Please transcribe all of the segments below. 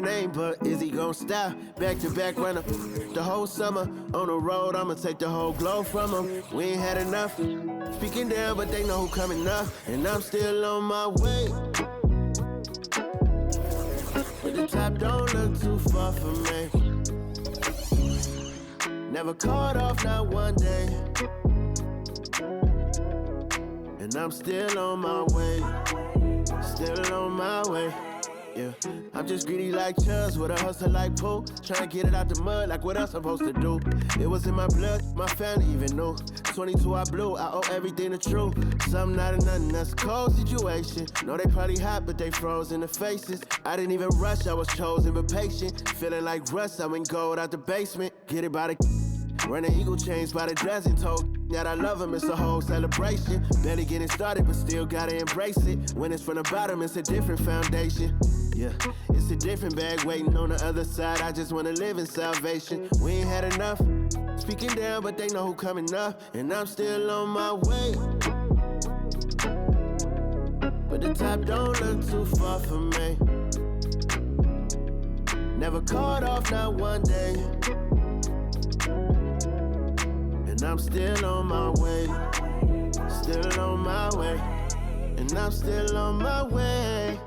name, but is he gon' stop? Back to back runner the whole summer. On the road, I'ma take the whole globe from him. We ain't had enough. Speaking down, but they know who coming up. And I'm still on my way. But the top don't look too far from me. Never caught off, not one day. And I'm still on my way. Still on my way. Yeah, I'm just greedy like Chubbs with a hustle like Pooh. Trying to get it out the mud like what I'm supposed to do. It was in my blood, my family even knew. 22 I blew, I owe everything to true. Something out of nothing, that's a cold situation. Know they probably hot, but they froze in the faces. I didn't even rush, I was chosen but patient. Feeling like rust, I went gold out the basement. Get it by the running eagle chains by the dozen. Told that I love him, it's a whole celebration. Barely getting started, but still gotta embrace it. When it's from the bottom, it's a different foundation. Yeah, it's a different bag waiting on the other side. I just wanna live in salvation. We ain't had enough. Speaking down, but they know who coming up. And I'm still on my way. But the top don't look too far from me. Never caught off, not one day. And I'm still on my way. Still on my way. And I'm still on my way.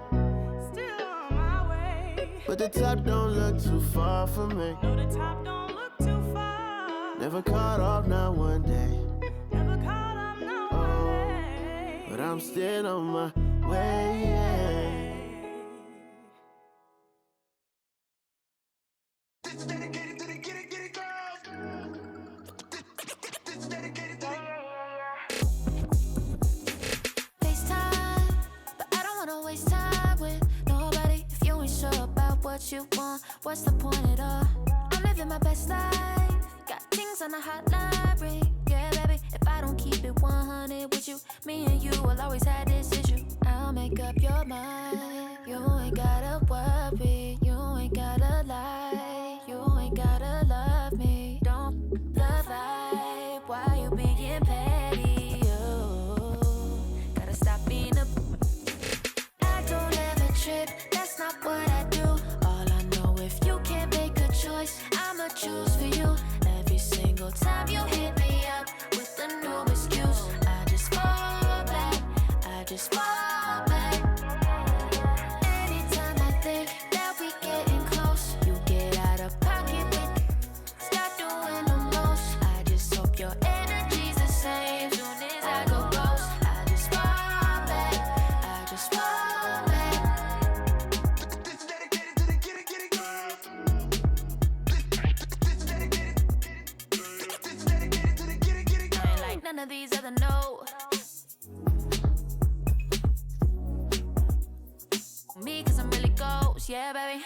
But the top don't look too far from me. No, the top don't look too far. Never caught off, not one day. Never caught off, not one day. But I'm still on my way, yeah. This is dedicated to the get it girls. This is dedicated to the FaceTime, but I don't wanna waste time with nobody if you ain't sure about what you want. What's the point at all? I'm living my best life. Got things on the hotline ring. Yeah, baby, if I don't keep it 100 with you, me and you will always have this issue. I'll make up your mind. You ain't gotta worry. You ain't gotta lie. You ain't gotta love me. Don't the vibe. Why you being petty? You gotta stop being a. I don't ever trip. That's not what I do. All I know, if you can't make a choice, I'ma choose for you. Every single time you hit me up with a new excuse, I just fall back. I just fall back. Anytime I think that we getting close, you get out of pocket with. Start doing the most. I just hope your energy's the same. Soon as I go ghost, I just fall back. I just fall back. This is dedicated to the get it girls. This is dedicated to the get it girls. I ain't like none of these other no. Me, cause I'm really ghost, yeah, baby.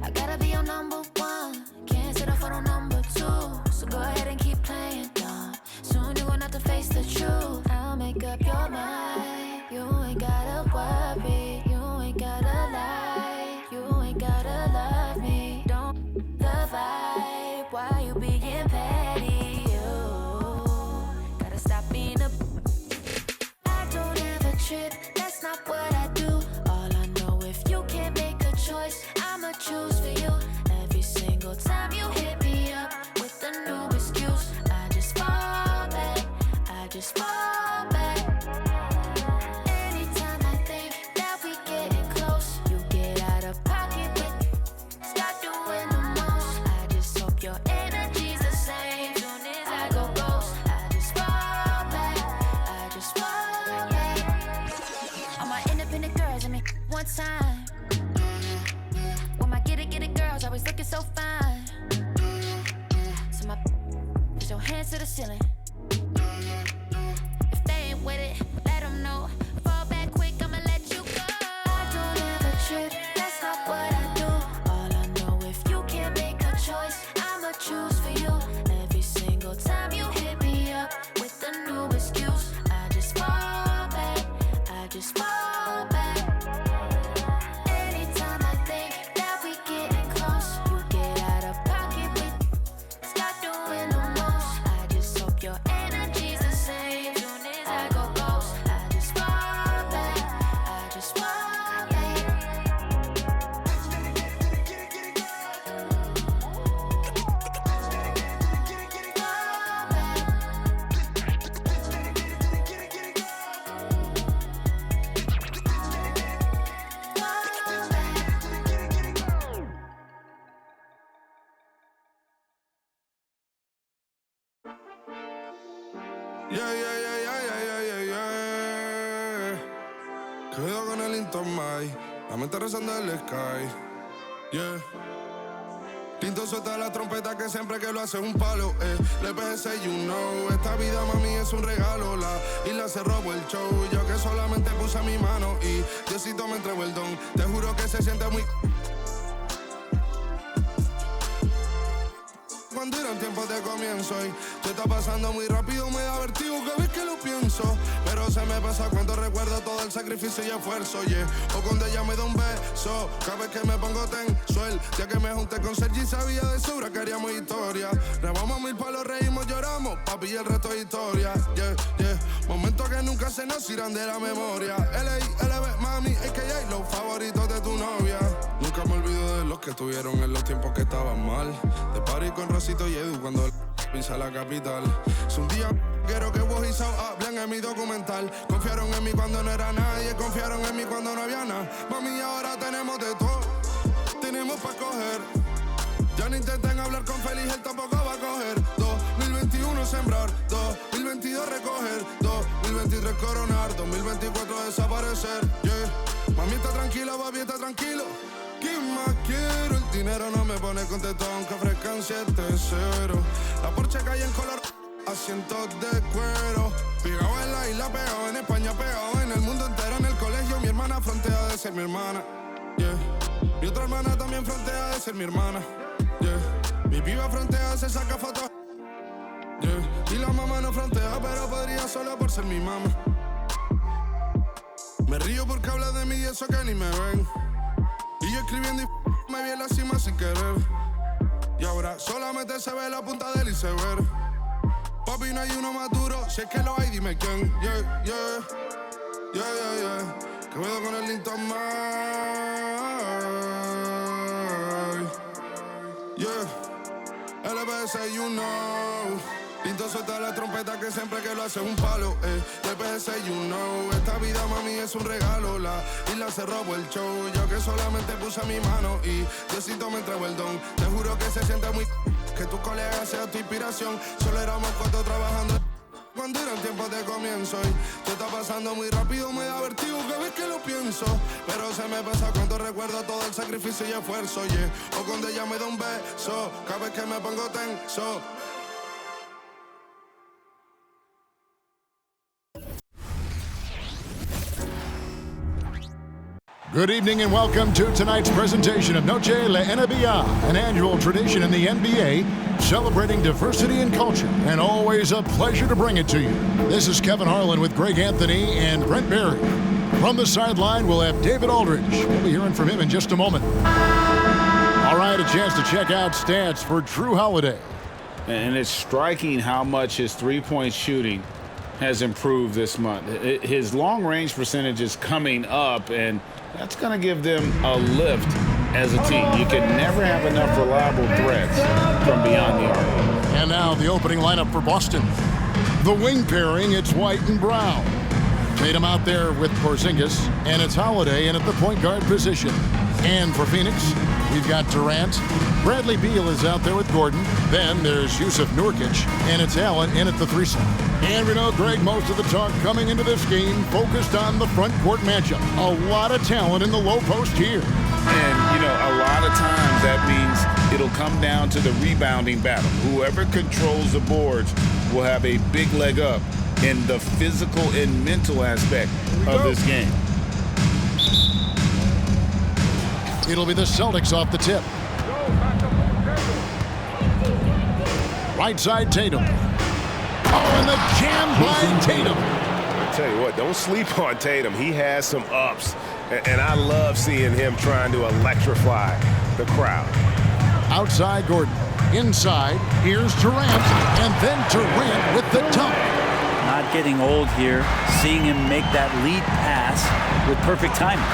I gotta be your number one. Can't settle for no number two. So go ahead and keep playing dumb. Soon you're gonna have to face the truth. I'll make up your mind. You ain't gotta worry. You ain't gotta lie. You ain't gotta love me. Don't the vibe. Why you being petty? You gotta stop being a. I don't ever trip. That's not what I do. All I know, if you can't make a choice, I'ma choose for you. Every single time you hit me up with a new excuse, I just fall back. I just fall back. Anytime I think that we getting close, you get out of pocket with. Start doing the most. I just hope your energy's the same. Soon as I go ghost, I just fall back. I just fall back. All my independent girls, I mean, one time. When my get it girls always looking so fine. So my put your hands to the ceiling. If they ain't with it, let them know. Fall back quick, I'ma let you go. I don't ever trip, that's not what I do. All I know, if you can't make a choice, I'ma choose for you. Every single time you hit me up with a new excuse, I just fall back. I just fall back. Anytime I think that we getting close, you get out of pocket with. Start doing the most. I just hope your Cuidado con el Intomai, la mente rezando el sky. Yeah. Tinto suelta la trompeta que siempre que lo hace un palo. Le PGC, you know. Esta vida, mami, es un regalo. La isla se robó el show. Yo que solamente puse mi mano y Diosito me entregó el don. Te juro que se siente muy... Cuando eran tiempos de comienzo y se está pasando muy rápido, me da vertigo cada vez que lo pienso. Pero se me pasa cuando recuerdo todo el sacrificio y esfuerzo, yeah. O cuando ella me da un beso, cada vez que me pongo tenso. El día que me junté con Sergi sabía de sobra que haríamos historia. Grabamos 1000 palos, reímos, lloramos, papi, y el resto es historia, yeah, yeah. Momentos que nunca se nos irán de la memoria. L.A.L.B. mami, a.k.a. los favoritos de tu novia. Nunca me olvido de los que estuvieron en los tiempos que estaban mal. De party con Rosito y Edu cuando pisa la capital. Es un día quiero que vos y Sao hablen en mi documental. Confiaron en mí cuando no era nadie, confiaron en mí cuando no había nada. Mami, ahora tenemos de todo, tenemos pa' coger. Ya no intenten hablar con Feliz, él tampoco va a coger. 2021 sembrar, 2022 recoger, 2023 coronar, 2024 desaparecer, yeah. Mami está tranquila, papi está tranquilo. ¿Qué más quiero? El dinero no me pone contento aunque ofrezcan 7-0. La Porsche cae en color, asientos de cuero. Pegado en la isla, pegado en España, pegado en el mundo entero. En el colegio mi hermana frontea de ser mi hermana, yeah. Mi otra hermana también frontea de ser mi hermana, yeah. Mi piba frontea, se saca fotos, yeah. Y la mamá no frontea, pero podría solo por ser mi mamá. Me río porque habla de mí y eso que ni me ven. Y yo escribiendo y me vi en la cima sin querer. Y ahora solamente se ve la punta del iceberg. Papi, no hay uno más duro, si es que lo hay, dime quién. Yeah, yeah, yeah, yeah, yeah. Que puedo con el Intomai. Yeah, LBS, you know. Tinto suelta la trompeta que siempre que lo hace un palo, LBS, you know. Esta vida, mami, es un regalo. La isla se robó el show. Yo que solamente puse mi mano y Diosito me entregó el don. Te juro que se siente muy... que tu colega sea tu inspiración. Solo éramos 4 trabajando cuando eran tiempos de comienzo y se está pasando muy rápido, me da vertigo cada vez que lo pienso. Pero se me pasa cuando recuerdo todo el sacrificio y esfuerzo, yeah. O cuando ella me da un beso, cada vez que me pongo tenso. Good evening and welcome to tonight's presentation of Noche La NBA, an annual tradition in the NBA celebrating diversity and culture, and always a pleasure to bring it to you. This is Kevin Harlan with Greg Anthony and Brent Barry. From the sideline, we'll have David Aldridge. We'll be hearing from him in just a moment. All right, a chance to check out stats for Drew Holiday. And it's striking how much his three-point shooting has improved this month. His long-range percentage is coming up, and that's going to give them a lift as a team. You can never have enough reliable threats from beyond the arc. And now the opening lineup for Boston. The wing pairing, it's White and Brown. Tatum out there with Porzingis, and it's Holiday in at the point guard position. And for Phoenix, we've got Durant. Bradley Beal is out there with Gordon. Then there's Yusuf Nurkic, and it's Allen in at the 3 slot. And we know, Greg, most of the talk coming into this game focused on the front court matchup. A lot of talent in the low post here. And, you know, a lot of times that means it'll come down to the rebounding battle. Whoever controls the boards will have a big leg up in the physical and mental aspect of this game. It'll be the Celtics off the tip. Right side, Tatum. Oh, and the jam by Tatum. I tell you what, don't sleep on Tatum. He has some ups, and I love seeing him trying to electrify the crowd. Outside, Gordon. Inside, here's Durant, and then Durant with the dunk. Not getting old here, seeing him make that lead pass with perfect timing.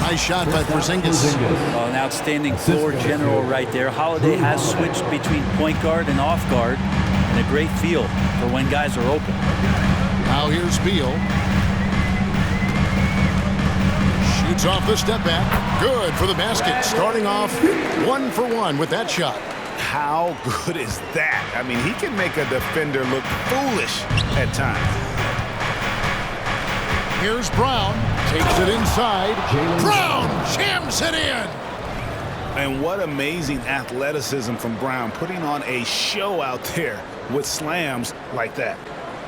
Nice shot by Porzingis. Oh, an outstanding floor general right there. Holiday has switched between point guard and off guard, and a great feel for when guys are open. Now here's Beal. Shoots off the step back. Good for the basket. Starting off 1 for 1 with that shot. how good is that? I mean, he can make a defender look foolish at times. Here's Brown. Takes it inside. Brown jams it in. And what amazing athleticism from Brown, putting on a show out there with slams like that.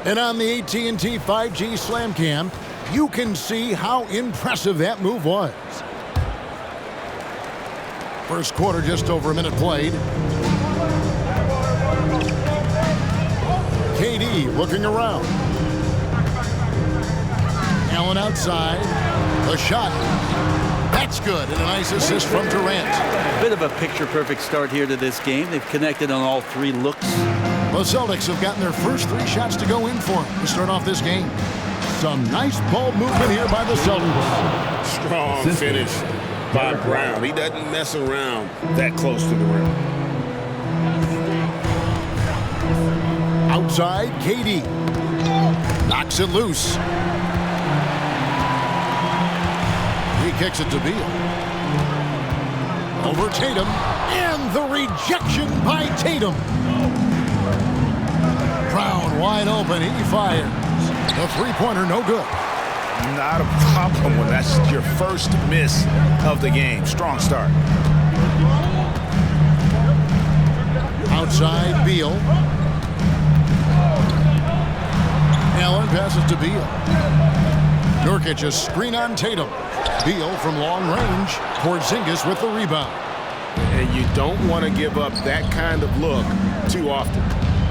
And on the AT&T 5G Slam Cam, you can see how impressive that move was. First quarter, just over a minute played. KD looking around. Allen outside. The shot. That's good. And a nice assist from Durant. A bit of a picture-perfect start here to this game. They've connected on all three looks. The Celtics have gotten their first 3 shots to go in for them to start off this game. Some nice ball movement here by the Celtics. Strong finish by Brown. He doesn't mess around that close to the rim. Outside, KD. Knocks it loose. He kicks it to Beal. Over Tatum. And the rejection by Tatum. Brown wide open. He fires. The three-pointer no good. Not a problem when that's your first miss of the game. Strong start. Outside, Beal. Allen passes to Beal. Nurkic a screen on Tatum. Beal from long range. Porzingis with the rebound. And you don't want to give up that kind of look too often.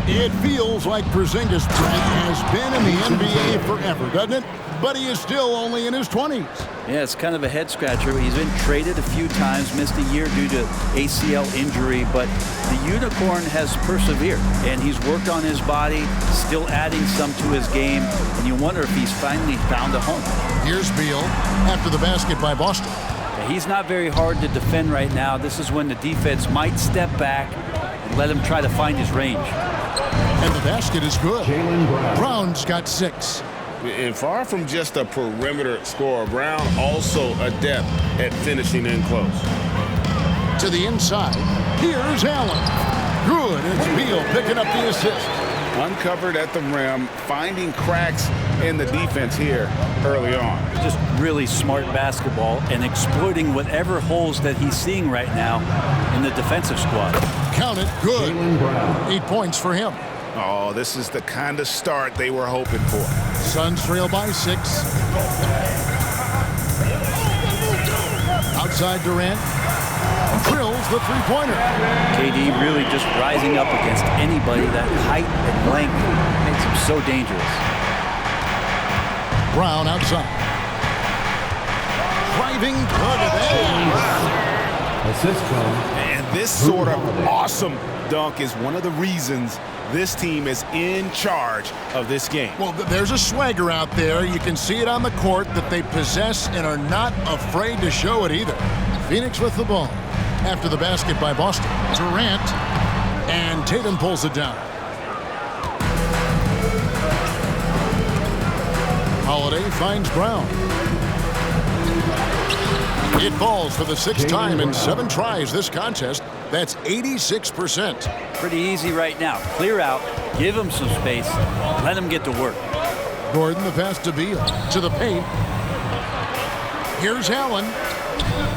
It feels like Porzingis has been in the NBA forever, doesn't it? But he is still only in his 20s. Yeah, it's kind of a head-scratcher. He's been traded a few times, missed a year due to ACL injury, but the Unicorn has persevered, and he's worked on his body, still adding some to his game, and you wonder if he's finally found a home. Here's Beal after the basket by Boston. Yeah, he's not very hard to defend right now. This is when the defense might step back and let him try to find his range. And the basket is good. Brown's got 6. And far from just a perimeter scorer, Brown also adept at finishing in close. To the inside, here's Allen. Good, it's Beal picking up the assist. Uncovered at the rim, finding cracks in the defense here early on. Just really smart basketball and exploiting whatever holes that he's seeing right now in the defensive squad. Count it, good. 8 points for him. Oh, this is the kind of start they were hoping for. Suns trail by 6. Outside Durant. Drills the three-pointer. KD really just rising up against anybody. That height and length makes him so dangerous. Brown outside. Driving. Look at that. Assist from. And this sort of awesome dunk is one of the reasons this team is in charge of this game. Well, there's a swagger out there. You can see it on the court that they possess and are not afraid to show it either. Phoenix with the ball. After the basket by Boston. Durant. And Tatum pulls it down. Holiday finds Brown. It falls for the 6th time in 7 tries this contest. That's 86%. Pretty easy right now. Clear out, give him some space, let him get to work. Gordon the pass to Beal. To the paint. Here's Allen.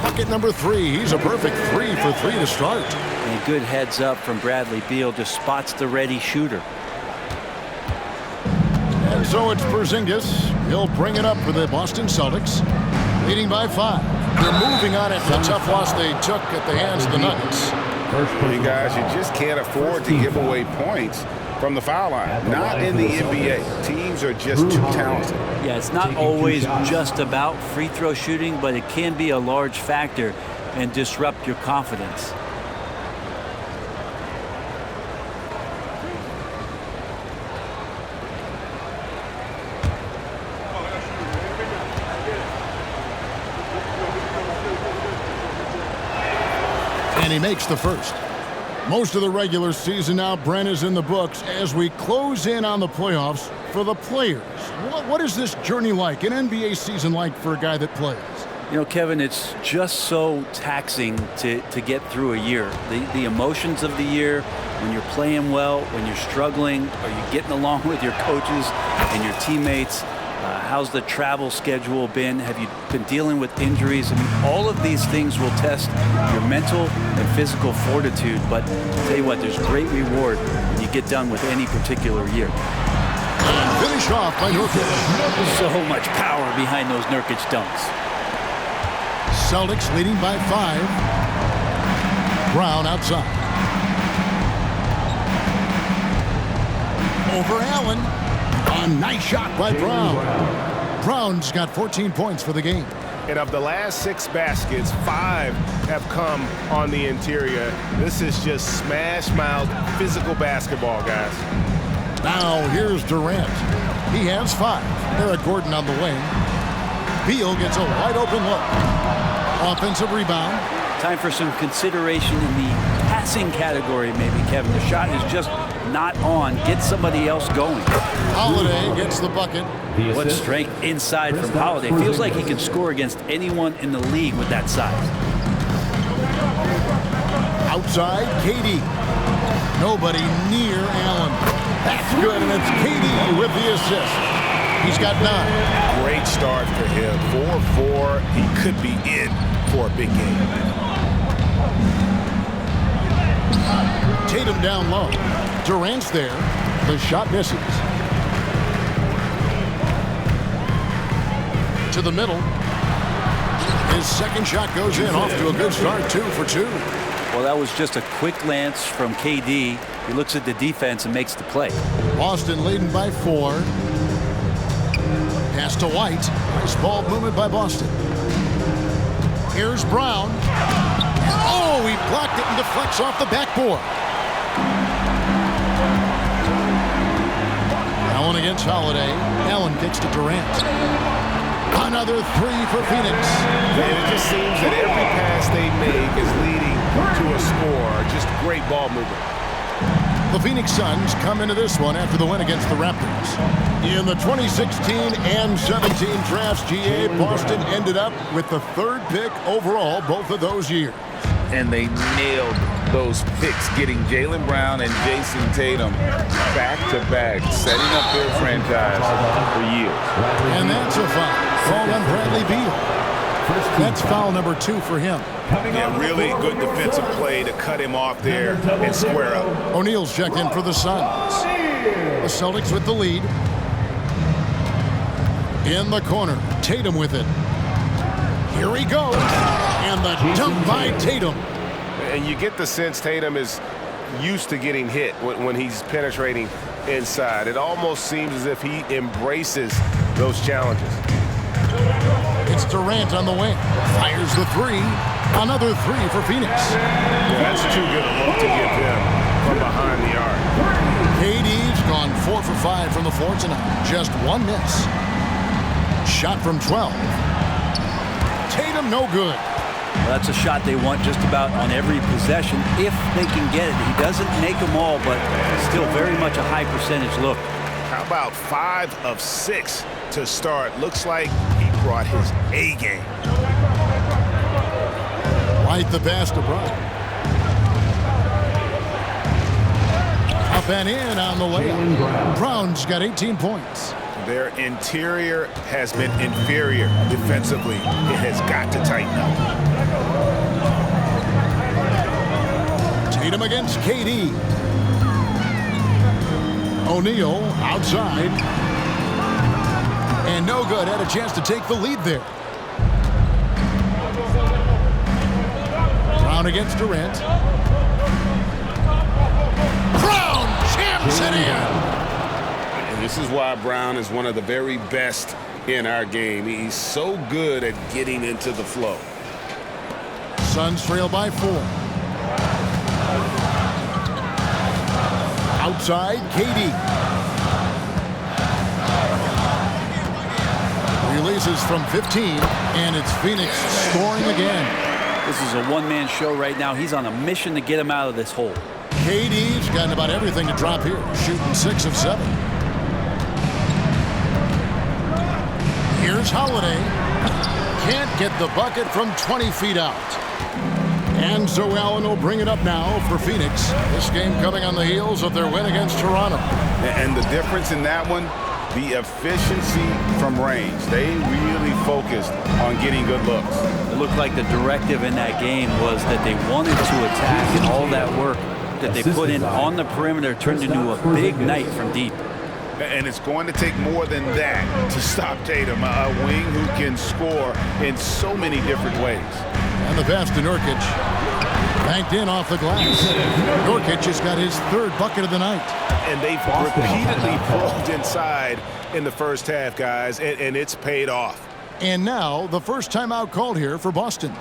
Bucket number 3. He's a perfect 3 for 3 to start. And a good heads up from Bradley Beal. Just spots the ready shooter. And so it's Porzingis. He'll bring it up for the Boston Celtics. Leading by 5. They're moving on after the tough loss they took at the hands of the Nuggets. You guys, you just can't afford to give away points from the foul line. Not in the NBA. Teams are just too talented. Yeah, it's not always just about free throw shooting, but it can be a large factor and disrupt your confidence. And he makes the first. Most of the regular season now, Brent, is in the books as we close in on the playoffs for the players. What is this journey like, an NBA season like for a guy that plays? You know, Kevin, it's just so taxing to get through a year. The emotions of the year, when you're playing well, when you're struggling, are you getting along with your coaches and your teammates? How's the travel schedule been? Have you been dealing with injuries? I mean, all of these things will test your mental and physical fortitude. But I'll tell you what, there's great reward when you get done with any particular year. And finish off by Nurkic. So much power behind those Nurkic dunks. Celtics leading by 5. Brown outside. Over Allen. A nice shot by Brown. Brown's got 14 points for the game. And of the last 6 baskets, 5 have come on the interior. This is just smash-mouth physical basketball, guys. Now here's Durant. He has 5. Eric Gordon on the wing. Beal gets a wide-open look. Offensive rebound. Time for some consideration in the passing category, maybe, Kevin. The shot is just not on. Get somebody else going. Holiday gets the bucket. What strength inside from Holiday. Feels like he can score against anyone in the league with that size. Outside, KD. Nobody near Allen. That's good, and it's KD with the assist. He's got 9. Great start for him. 4-4. He could be in for a big game. Tatum down low. Durant's there. The shot misses. To the middle. His second shot goes in. Off to a good start. 2 for 2. Well, that was just a quick glance from KD. He looks at the defense and makes the play. Boston leading by 4. Pass to White. Nice ball movement by Boston. Here's Brown. Oh, he blocked it and deflects off the backboard. Allen against Holiday. Allen kicks to Durant. Another 3 for Phoenix. And it just seems that every pass they make is leading to a score. Just great ball movement. The Phoenix Suns come into this one after the win against the Raptors. In the 2016 and 17 drafts, GA, Boston ended up with the 3rd pick overall both of those years. And they nailed those picks, getting Jaylen Brown and Jason Tatum back-to-back, setting up their franchise for years. And that's a foul. Called on Bradley Beal. That's foul number 2 for him. Yeah, really good defensive play to cut him off there and square up. O'Neal's checked in for the Suns. The Celtics with the lead. In the corner, Tatum with it. Here he goes. And the dunk by Tatum. And you get the sense Tatum is used to getting hit when he's penetrating inside. It almost seems as if he embraces those challenges. It's Durant on the wing. Fires the 3. Another 3 for Phoenix. That's too good a look to give him from behind the arc. KD's gone 4 for 5 from the floor tonight. Just 1 miss. Shot from 12. Tatum no good. Well, that's a shot they want just about on every possession if they can get it. He doesn't make them all, but still very much a high percentage look. How about 5 of 6 to start? Looks like he brought his A game. Right the pass to Brown. Up and in on the layup. Brown's got 18 points. Their interior has been inferior defensively. It has got to tighten up. Tatum against KD. O'Neal outside. And no good. Had a chance to take the lead there. Brown against Durant. Brown jams it in. This is why Brown is one of the very best in our game. He's so good at getting into the flow. Suns trail by 4. Outside, KD. Releases from 15, and it's Phoenix scoring again. This is a one-man show right now. He's on a mission to get him out of this hole. KD's gotten about everything to drop here, shooting 6 of 7. Here's Holiday. can't get the bucket from 20 feet out. And so Allen will bring it up now for Phoenix. This game coming on the heels of their win against Toronto. And the difference in that one, the efficiency from range. They really focused on getting good looks. It looked like the directive in that game was that they wanted to attack, and all that work that they put in on the perimeter turned into a big night from deep. And it's going to take more than that to stop Tatum, a wing who can score in so many different ways. And the pass to Nurkic. Banked in off the glass. Nurkic has got his third bucket of the night. And they've repeatedly pulled inside in the first half, guys, and it's paid off. And now the first timeout called here for Boston.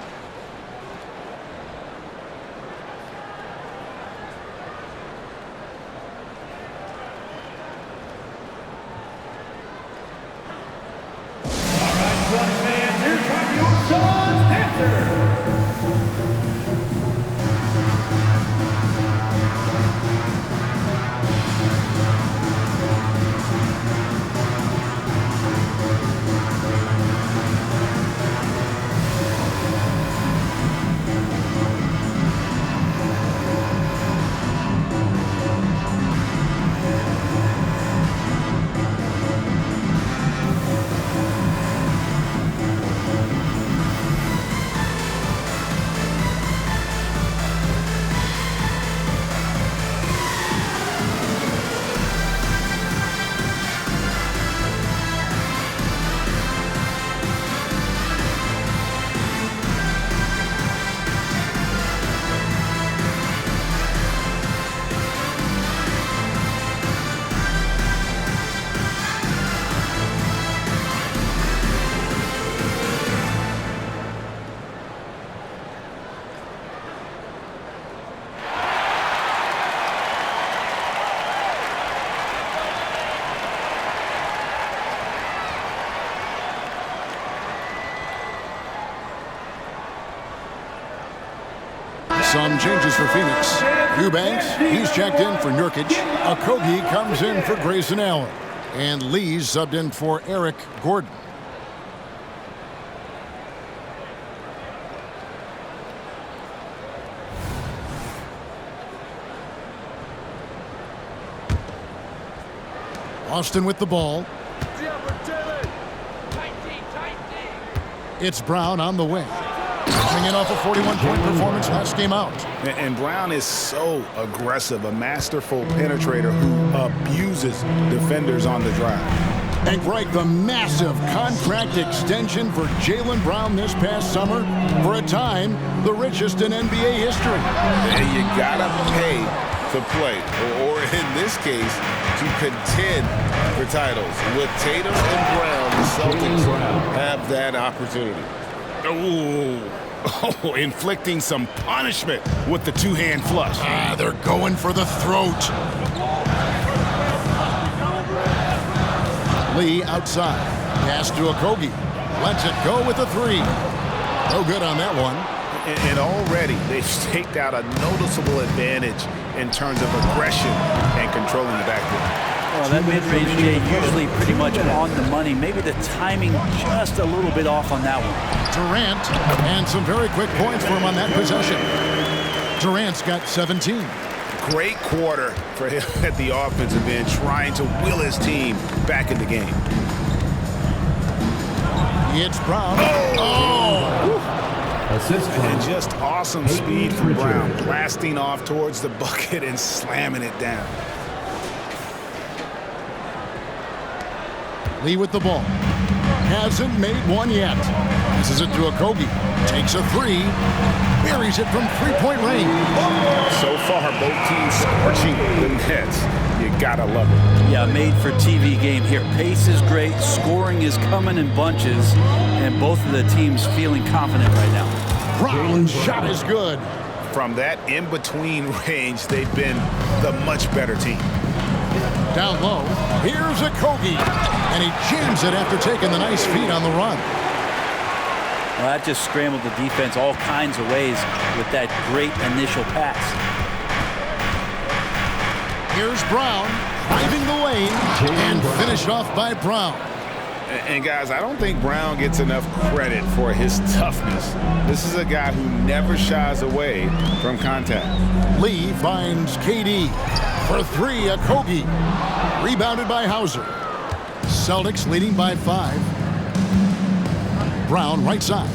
Some changes for Phoenix. Eubanks, he's checked in for Nurkic. Okogie comes in for Grayson Allen. And Lee's subbed in for Eric Gordon. Austin with the ball. It's Brown on the wing. Coming in off a 41-point performance last game out. And Brown is so aggressive, a masterful penetrator who abuses defenders on the drive. And Greg, the massive contract extension for Jaylen Brown this past summer, for a time, the richest in NBA history. And you gotta pay to play, or in this case, to contend for titles. With Tatum and Brown, the Celtics have that opportunity. Oh, inflicting some punishment with the two-hand flush. They're going for the throat. Lee outside. Pass to Okogie. Lets it go with a three. No good on that one. And already they've staked out a noticeable advantage in terms of aggression and controlling the backcourt. Well, that mid-range, Jay, usually pretty much on the money. Maybe the timing just a little bit off on that one. Durant, and some very quick points for him on that possession. Durant's got 17. Great quarter for him at the offensive end, trying to will his team back in the game. It's Brown. And just awesome speed from Brown, blasting off towards the bucket and slamming it down. Lee with the ball. Hasn't made one yet. Passes it to Okogie. Takes a three. Buries it from three-point range. So far, both teams scorching the nets. You gotta love it. Yeah, made for TV game here. Pace is great. Scoring is coming in bunches. And both of the teams feeling confident right now. Brown's shot is good. From that in-between range, they've been the much better team. Down low, here's Okogie, and he jams it after taking the nice feed on the run. Well, that just scrambled the defense all kinds of ways with that great initial pass. Here's Brown, driving the lane, and finished off by Brown. And guys, I don't think Brown gets enough credit for his toughness. This is a guy who never shies away from contact. Lee finds KD for three, a Kogi. Rebounded by Hauser. Celtics leading by 5. Brown right side.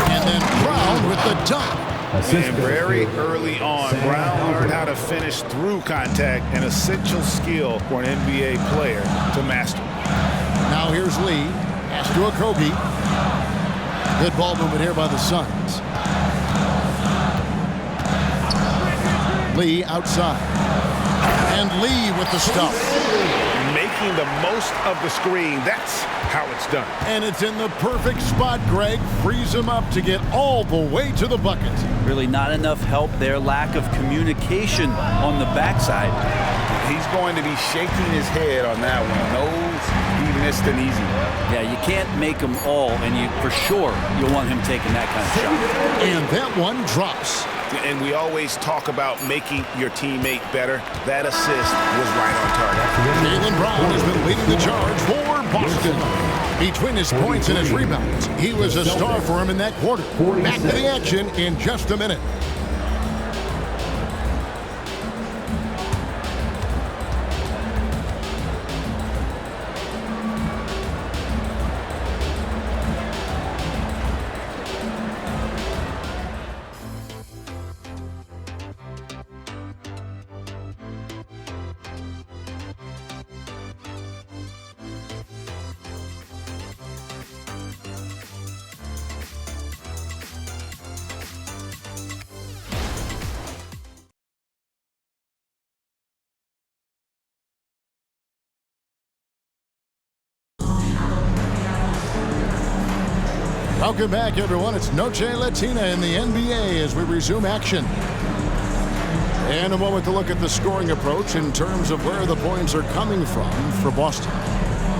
And then Brown with the dunk. And very early on, Brown learned how to finish through contact, an essential skill for an NBA player to master. Now here's Lee. Pass to a Kogi. Good ball movement here by the Suns. Lee outside. And Lee with the stuff. Making the most of the screen. That's how it's done. And it's in the perfect spot, Greg. Frees him up to get all the way to the bucket. Really not enough help there. Lack of communication on the backside. He's going to be shaking his head on that one. Knows he missed an easy one. Yeah, you can't make them all, and for sure you'll want him taking that kind of shot. And that one drops. And we always talk about making your teammate better. That assist was right on target. Jaylen Brown has been leading the charge for Boston. Between his points and his rebounds, he was a star for him in that quarter. Back to the action in just a minute. Welcome back, everyone. It's Noche Latina in the NBA as we resume action. And a moment to look at the scoring approach in terms of where the points are coming from for Boston.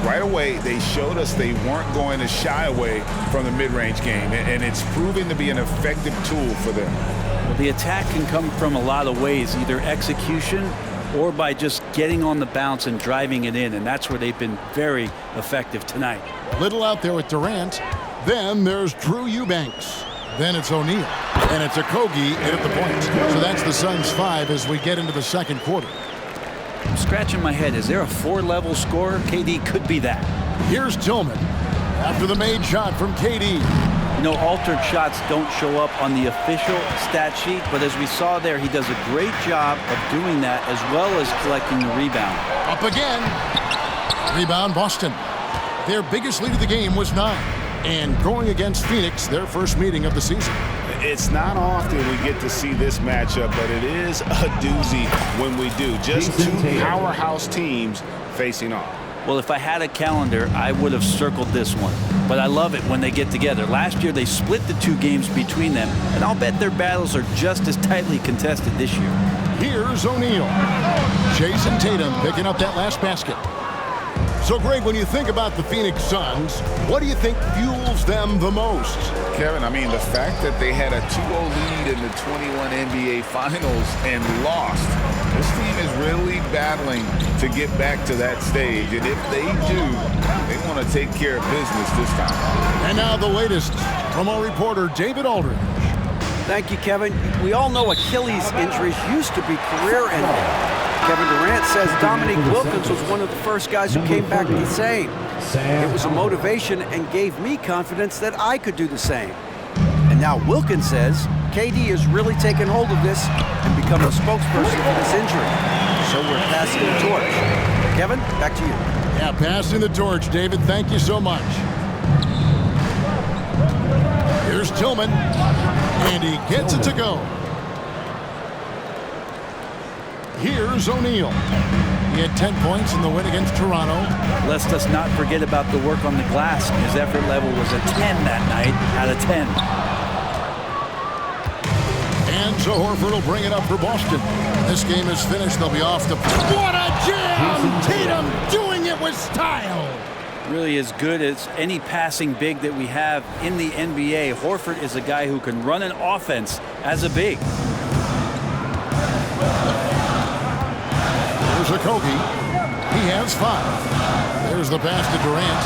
Right away, they showed us they weren't going to shy away from the mid-range game, and it's proving to be an effective tool for them. Well, the attack can come from a lot of ways, either execution or by just getting on the bounce and driving it in, and that's where they've been very effective tonight. Little out there with Durant. Then there's Drew Eubanks. Then it's O'Neal. And it's a Kogi in at the point. So that's the Suns' 5 as we get into the second quarter. I'm scratching my head. Is there a 4-level scorer? KD could be that. Here's Tillman after the made shot from KD. You know, altered shots don't show up on the official stat sheet, but as we saw there, he does a great job of doing that as well as collecting the rebound. Up again. Rebound Boston. Their biggest lead of the game was 9. And going against Phoenix, their first meeting of the season. It's not often we get to see this matchup, but it is a doozy when we do. Just two powerhouse teams facing off. Well, if I had a calendar, I would have circled this one. But I love it when they get together. Last year, they split the 2 games between them, and I'll bet their battles are just as tightly contested this year. Here's O'Neal. Jason Tatum picking up that last basket. So, Greg, when you think about the Phoenix Suns, what do you think fuels them the most? Kevin, I mean, the fact that they had a 2-0 lead in the 21 NBA Finals and lost. This team is really battling to get back to that stage. And if they do, they want to take care of business this time. And now the latest from our reporter, David Aldridge. Thank you, Kevin. We all know Achilles injuries used to be career-ending. Kevin Durant says Dominique Wilkins was one of the first guys who came back the same. It was a motivation and gave me confidence that I could do the same. And now Wilkins says KD is really taking hold of this and become a spokesperson for this injury. So we're passing the torch. Kevin, back to you. Yeah, passing the torch, David. Thank you so much. Here's Tillman, and he gets it to go. Here's O'Neal. He had 10 points in the win against Toronto. Let's us not forget about the work on the glass. His effort level was a 10 that night out of 10. And so Horford will bring it up for Boston. This game is finished. They'll be off the... What a jam! Tatum doing it with style. Really as good as any passing big that we have in the NBA. Horford is a guy who can run an offense as a big. Here's a Kogi. He has 5. There's the pass to Durant.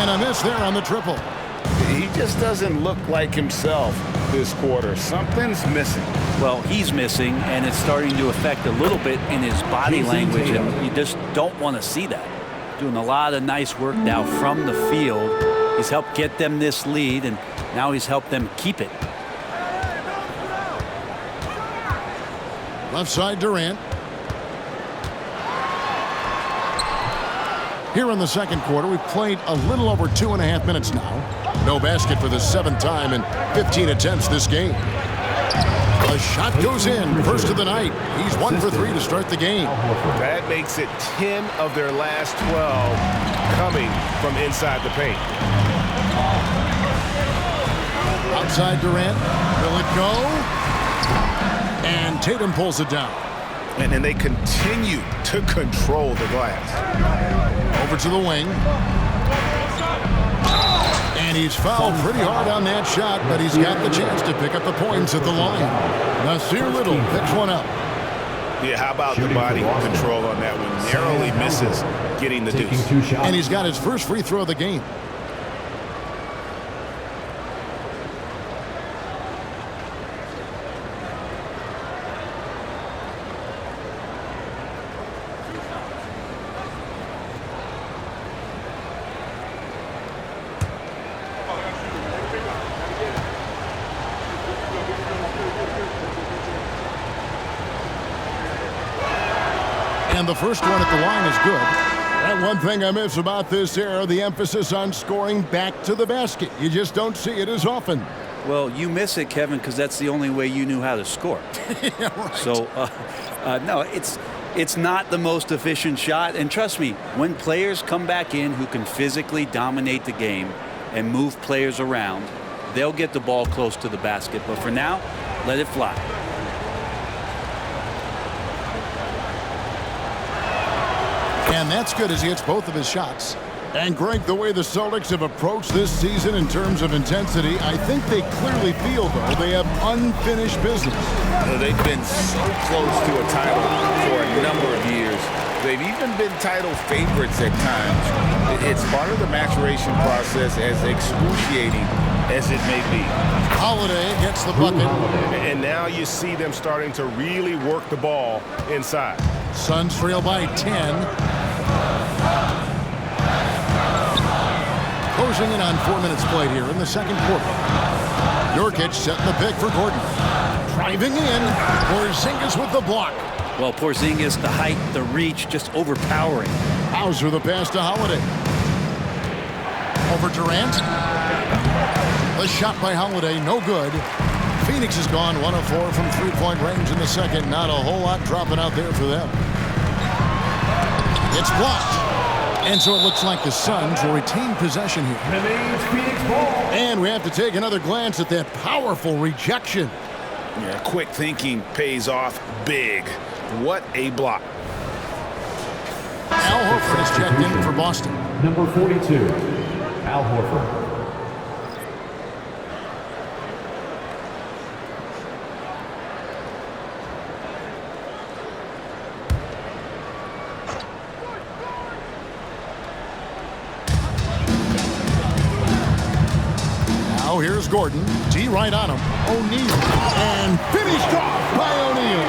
And a miss there on the triple. He just doesn't look like himself this quarter. Something's missing. Well, he's missing, and it's starting to affect a little bit in his body language, and you just don't want to see that. Doing a lot of nice work now from the field. He's helped get them this lead, and now he's helped them keep it. Left side, Durant. Here in the second quarter, we've played a little over 2.5 minutes now. No basket for the 7th time in 15 attempts this game. A shot goes in, first of the night. He's 1 for 3 to start the game. That makes it 10 of their last 12 coming from inside the paint. Outside Durant. Will it go? And Tatum pulls it down. And then they continue to control the glass. Over to the wing. And he's fouled pretty hard on that shot, but he's got the chance to pick up the points at the line. Nasir Little picks one up. Yeah, how about the body control on that one? Narrowly misses getting the deuce. And he's got his first free throw of the game. And the first one at the line is good. That one thing I miss about this era, the emphasis on scoring back to the basket. You just don't see it as often. Well, you miss it, Kevin, because that's the only way you knew how to score. Yeah, right. So, no, it's not the most efficient shot. And trust me, when players come back in who can physically dominate the game and move players around, they'll get the ball close to the basket. But for now, let it fly. And that's good as he hits both of his shots. And Greg, the way the Celtics have approached this season in terms of intensity, I think they clearly feel, though, they have unfinished business. They've been so close to a title for a number of years. They've even been title favorites at times. It's part of the maturation process, as excruciating as it may be. Holiday gets the bucket. And now you see them starting to really work the ball inside. Suns trail by 10. Closing in on 4 minutes played here in the second quarter. Nurkic setting the pick for Gordon. Driving in. Porzingis with the block. Well, Porzingis, the height, the reach, just overpowering. Hauser the pass to Holiday. Over Durant. The shot by Holiday, no good. Phoenix has gone 1 of 4 from three-point range in the second. Not a whole lot dropping out there for them. It's blocked. And so it looks like the Suns will retain possession here. And we have to take another glance at that powerful rejection. Yeah, quick thinking pays off big. What a block. Al Horford is checked in for Boston. Number 42, Al Horford. Now here's Gordon. D right on him. O'Neal. And finished off by O'Neal.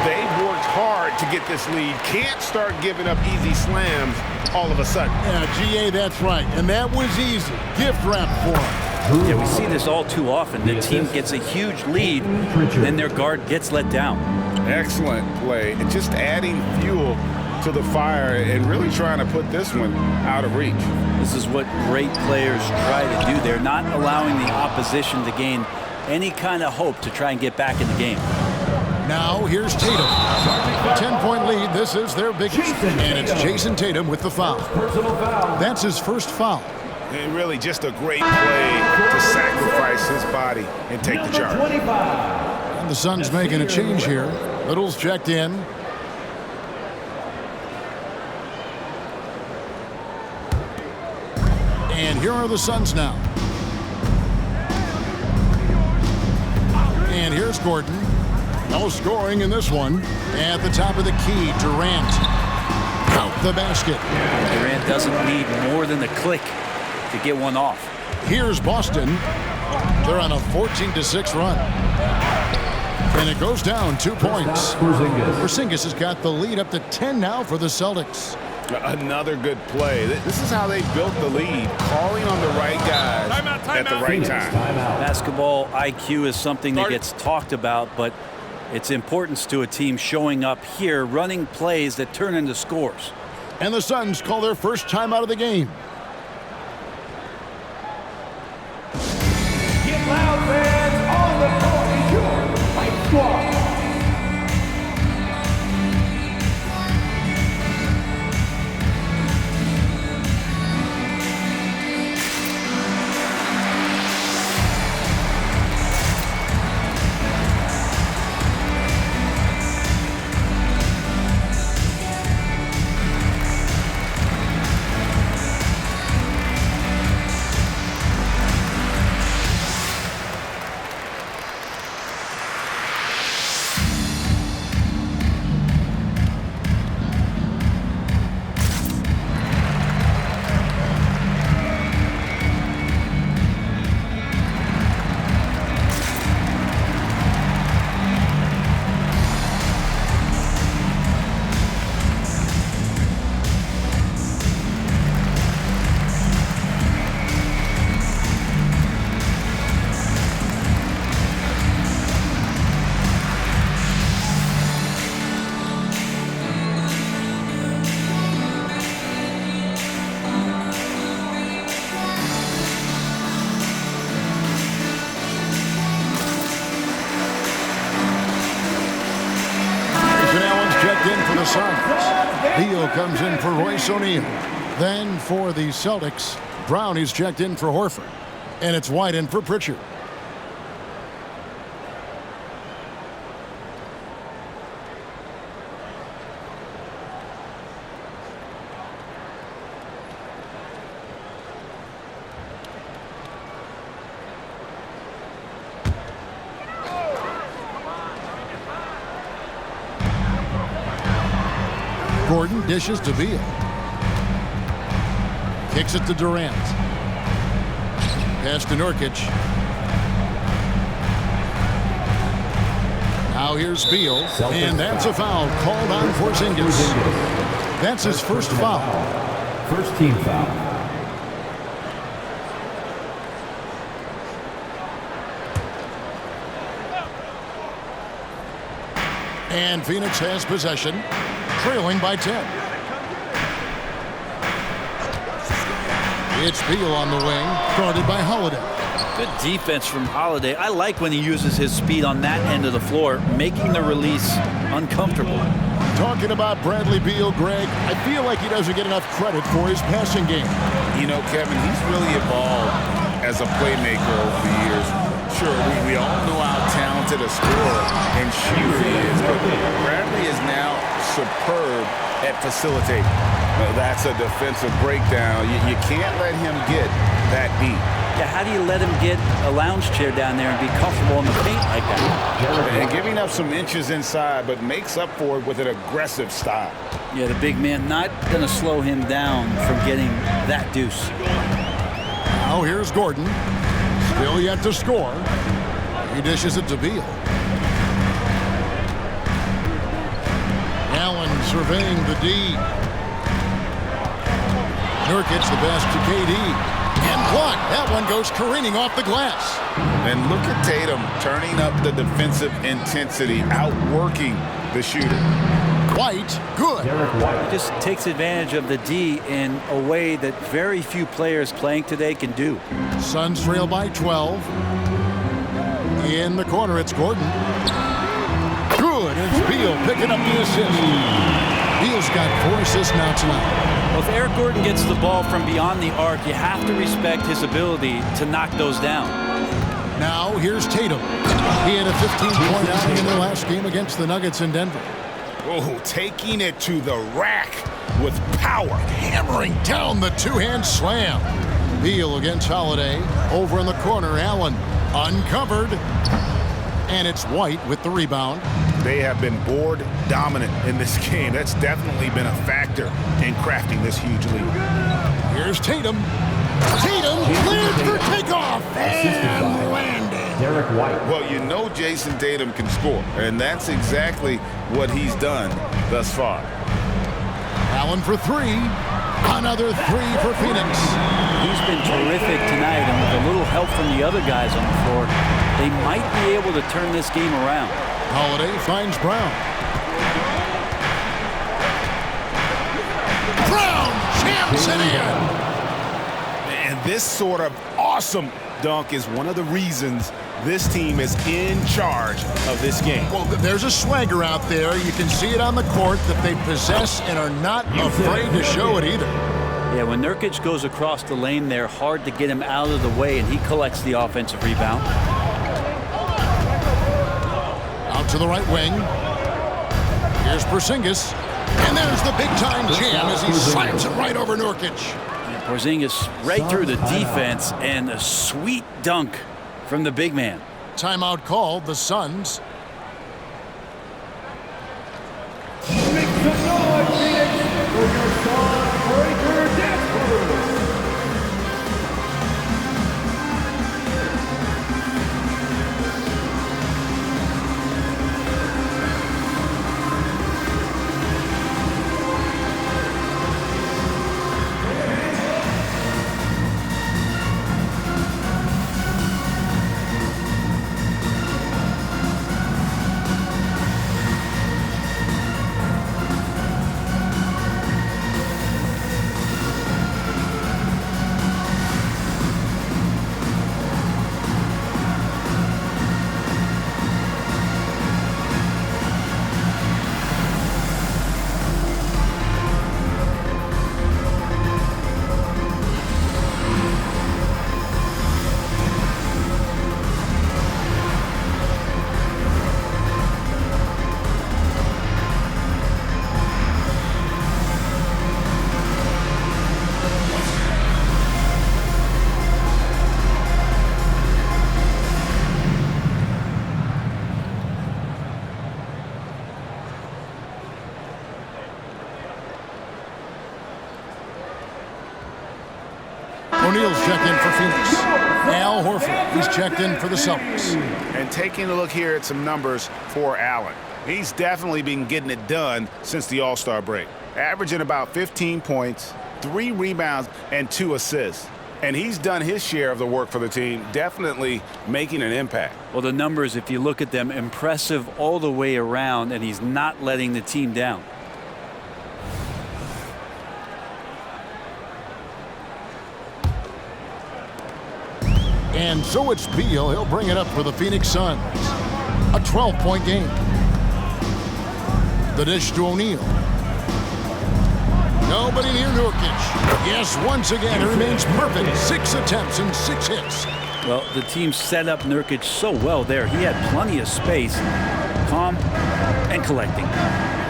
They've worked hard to get this lead. Can't start giving up easy slams all of a sudden. Yeah, GA, that's right. And that was easy. Gift wrap for him. Yeah, we see this all too often. The team gets a huge lead, then their guard gets let down. Excellent play. And just adding fuel to the fire and really trying to put this one out of reach. This is what great players try to do. They're not allowing the opposition to gain any kind of hope to try and get back in the game. Now here's Tatum. 10-point lead. This is their biggest. And it's Jason Tatum with the foul. That's his first foul. And really just a great play to sacrifice his body and take the charge. And the Suns making a change here. Little's checked in. And here are the Suns now. And here's Gordon. No scoring in this one. At the top of the key, Durant. Out the basket. Durant doesn't need more than a click to get one off. Here's Boston. They're on a 14-6 run. And it goes down 2 points. Porzingis has got the lead up to 10 now for the Celtics. Another good play. This is how they built the lead, calling on the right guys at the right time. Basketball IQ is something that gets talked about, but its importance to a team showing up here, running plays that turn into scores. And the Suns call their first time out of the game. Get loud, fans, on the court is your fight squad. Beal comes in for Royce O'Neal. Then for the Celtics, Brown is checked in for Horford. And it's White in for Pritchard. Gordon dishes to Beal. Kicks it to Durant. Pass to Nurkic. Now here's Beal. And that's a foul called on Porzingis. That's his first foul. First team foul. And Phoenix has possession, trailing by 10. It's Beal on the wing, guarded by Holiday. Good defense from Holiday. I like when he uses his speed on that end of the floor, making the release uncomfortable. Talking about Bradley Beal, Greg, I feel like he doesn't get enough credit for his passing game. You know, Kevin, he's really evolved as a playmaker over the years. Sure, we all know how talented a scorer and shooter he is, but Bradley is now superb at facilitating. That's a defensive breakdown. You can't let him get that deep. Yeah, how do you let him get a lounge chair down there and be comfortable in the paint like that? And giving up some inches inside, but makes up for it with an aggressive style. Yeah, the big man not going to slow him down from getting that deuce. Now here's Gordon. Still yet to score. He dishes it to Beal. Allen surveying the D. Nurkic the pass to KD. And blocked. That one goes careening off the glass. And look at Tatum turning up the defensive intensity, outworking the shooter. White, good. He just takes advantage of the D in a way that very few players playing today can do. Suns trail by 12. In the corner, it's Gordon. Good. It's Beal picking up the assist. Beal's got 4 assists now tonight. Well, if Eric Gordon gets the ball from beyond the arc, you have to respect his ability to knock those down. Now here's Tatum. He had a 15-point outing in the last game against the Nuggets in Denver. Oh, taking it to the rack with power. Hammering down the two-hand slam. Beal against Holiday. Over in the corner, Allen uncovered. And it's White with the rebound. They have been board dominant in this game. That's definitely been a factor in crafting this huge lead. Here's Tatum. Tatum cleared for takeoff and landed. Derek White. Well, you know Jason Tatum can score, and that's exactly what he's done thus far. Allen for three. Another three for Phoenix. He's been terrific tonight, and with a little help from the other guys on the floor, they might be able to turn this game around. Holiday finds Brown. Brown jams it in. And this sort of awesome dunk is one of the reasons this team is in charge of this game. Well, there's a swagger out there. You can see it on the court that they possess and are not afraid to show it either. Yeah, when Nurkic goes across the lane, they're hard to get him out of the way, and he collects the offensive rebound. Out to the right wing. Here's Porzingis. And there's the big-time jam as he slams it right over Nurkic. And Porzingis right through the defense, and a sweet dunk from the big man. Timeout called, the Suns. Make some noise, Phoenix, for your Star-Breaker Dance Crew. O'Neal's checked in for Phoenix. Al Horford, he's checked in for the Celtics. And taking a look here at some numbers for Allen. He's definitely been getting it done since the All-Star break. Averaging about 15 points, 3 rebounds, and 2 assists. And he's done his share of the work for the team, definitely making an impact. Well, the numbers, if you look at them, impressive all the way around, and he's not letting the team down. And so it's Beal. He'll bring it up for the Phoenix Suns. A 12-point game. The dish to O'Neal. Nobody near Nurkic. Yes, once again, he remains perfect. 6 attempts and 6 hits. Well, the team set up Nurkic so well there. He had plenty of space. Calm and collecting.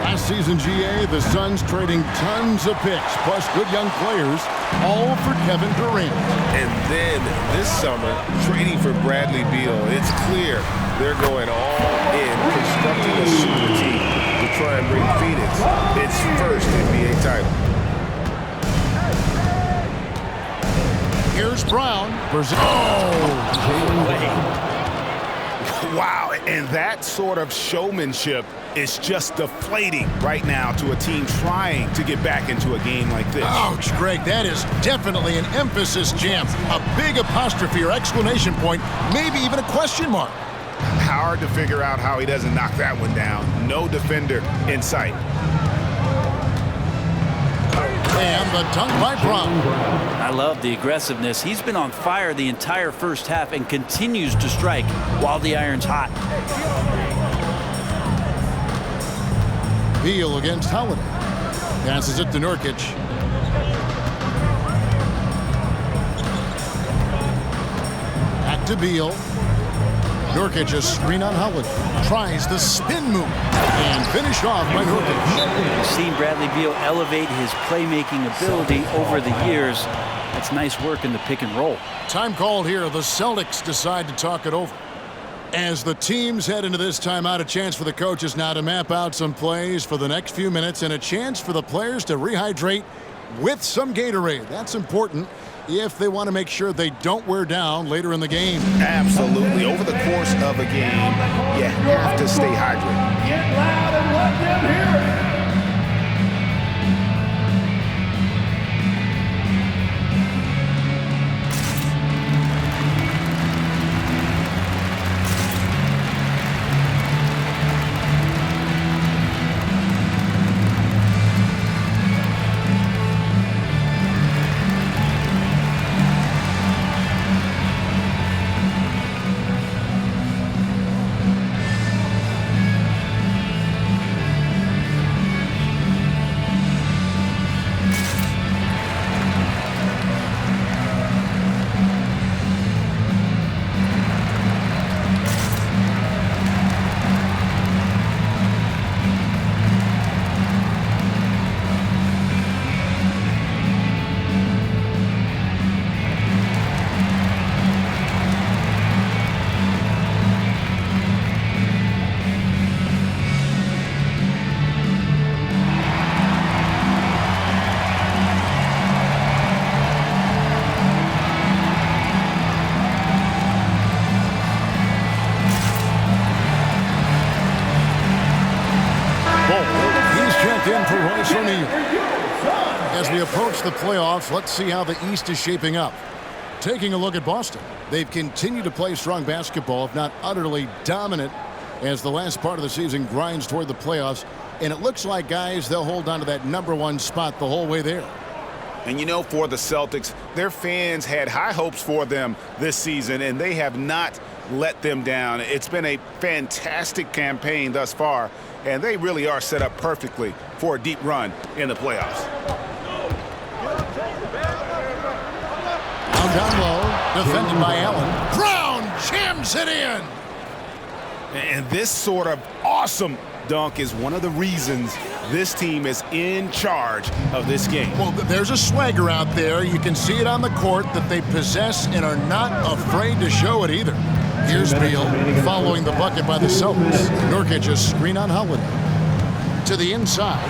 Last season, GA, the Suns trading tons of picks, plus good young players, all for Kevin Durant. And then this summer, trading for Bradley Beal. It's clear they're going all in, constructing a super team to try and bring Phoenix its first NBA title. Here's Brown. Wow, and that sort of showmanship is just deflating right now to a team trying to get back into a game like this. Ouch, Greg, that is definitely an emphasis jam. A big apostrophe or exclamation point, maybe even a question mark. Hard to figure out how he doesn't knock that one down. No defender in sight. And the dunk by Brown. I love the aggressiveness. He's been on fire the entire first half and continues to strike while the iron's hot. Beal against Holiday. Passes it to Nurkic. Back to Beal. Nurkic a screen on Holiday. Tries the spin move. And finished off by Nurkic. We've seen Bradley Beal elevate his playmaking ability over the years. That's nice work in the pick and roll. Time called here. The Celtics decide to talk it over. As the teams head into this timeout, a chance for the coaches now to map out some plays for the next few minutes and a chance for the players to rehydrate with some Gatorade. That's important if they want to make sure they don't wear down later in the game. Absolutely. Over the course of a game, you have to stay hydrated. Get loud and let them hear it. As we approach the playoffs, let's see how the East is shaping up. Taking a look at Boston, they've continued to play strong basketball, if not utterly dominant, as the last part of the season grinds toward the playoffs. And it looks like, guys, they'll hold on to that #1 spot the whole way there. And you know, for the Celtics, their fans had high hopes for them this season, and they have not let them down. It's been a fantastic campaign thus far, and they really are set up perfectly for a deep run in the playoffs. Down low, defended by Allen. Brown jams it in. And this sort of awesome dunk is one of the reasons this team is in charge of this game. Well, there's a swagger out there. You can see it on the court that they possess and are not afraid to show it either. Here's Beal following the bucket by the Celtics. Nurkic a screen on Holiday. To the inside.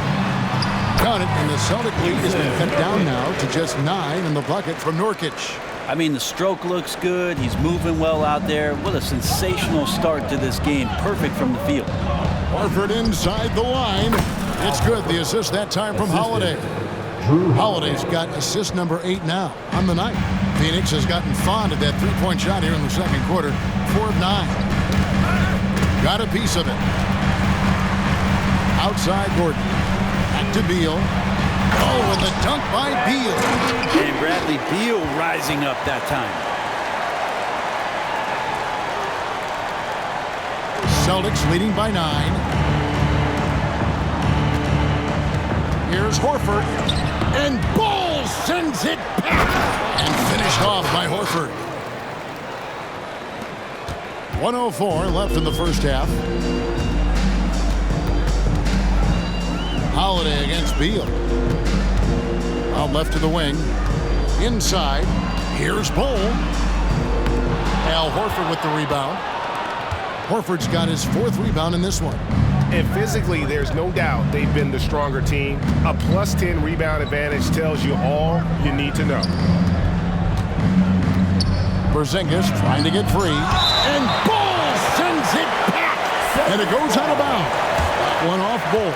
Got it, and the Celtic lead has been cut down now to just 9 in the bucket from Nurkic. I mean, the stroke looks good. He's moving well out there. What a sensational start to this game. Perfect from the field. Horford inside the line. It's good. The assist that time from Holiday. Holiday's got assist number 8 now on the night. Phoenix has gotten fond of that three-point shot here in the second quarter. 4 of 9. Got a piece of it. Outside Gordon. Back to Beal. Oh, and the dunk by Beal. And Bradley Beal rising up that time. Celtics leading by 9. Here's Horford. And Ball sends it back. And finished off by Horford. 1:04 left in the first half. Holiday against Beal. Out left to the wing. Inside. Here's Bol. Al Horford with the rebound. Horford's got his 4th rebound in this one. And physically, there's no doubt they've been the stronger team. A +10 rebound advantage tells you all you need to know. Porzingis trying to get free. And Bol sends it back. And it goes out of bounds. That one off Bol.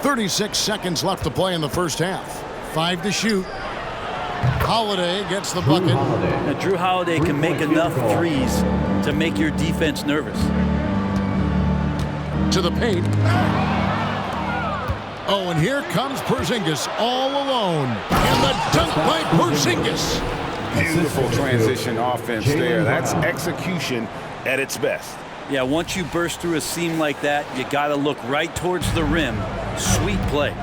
.36 seconds left to play in the first half. 5 to shoot. Holiday gets the bucket. Now, Drew Holiday can make enough threes to make your defense nervous. To the paint. Oh, and here comes Porzingis all alone. And the dunk by Porzingis. Beautiful transition offense there. That's execution at its best. Yeah, once you burst through a seam like that, you got to look right towards the rim. Sweet play.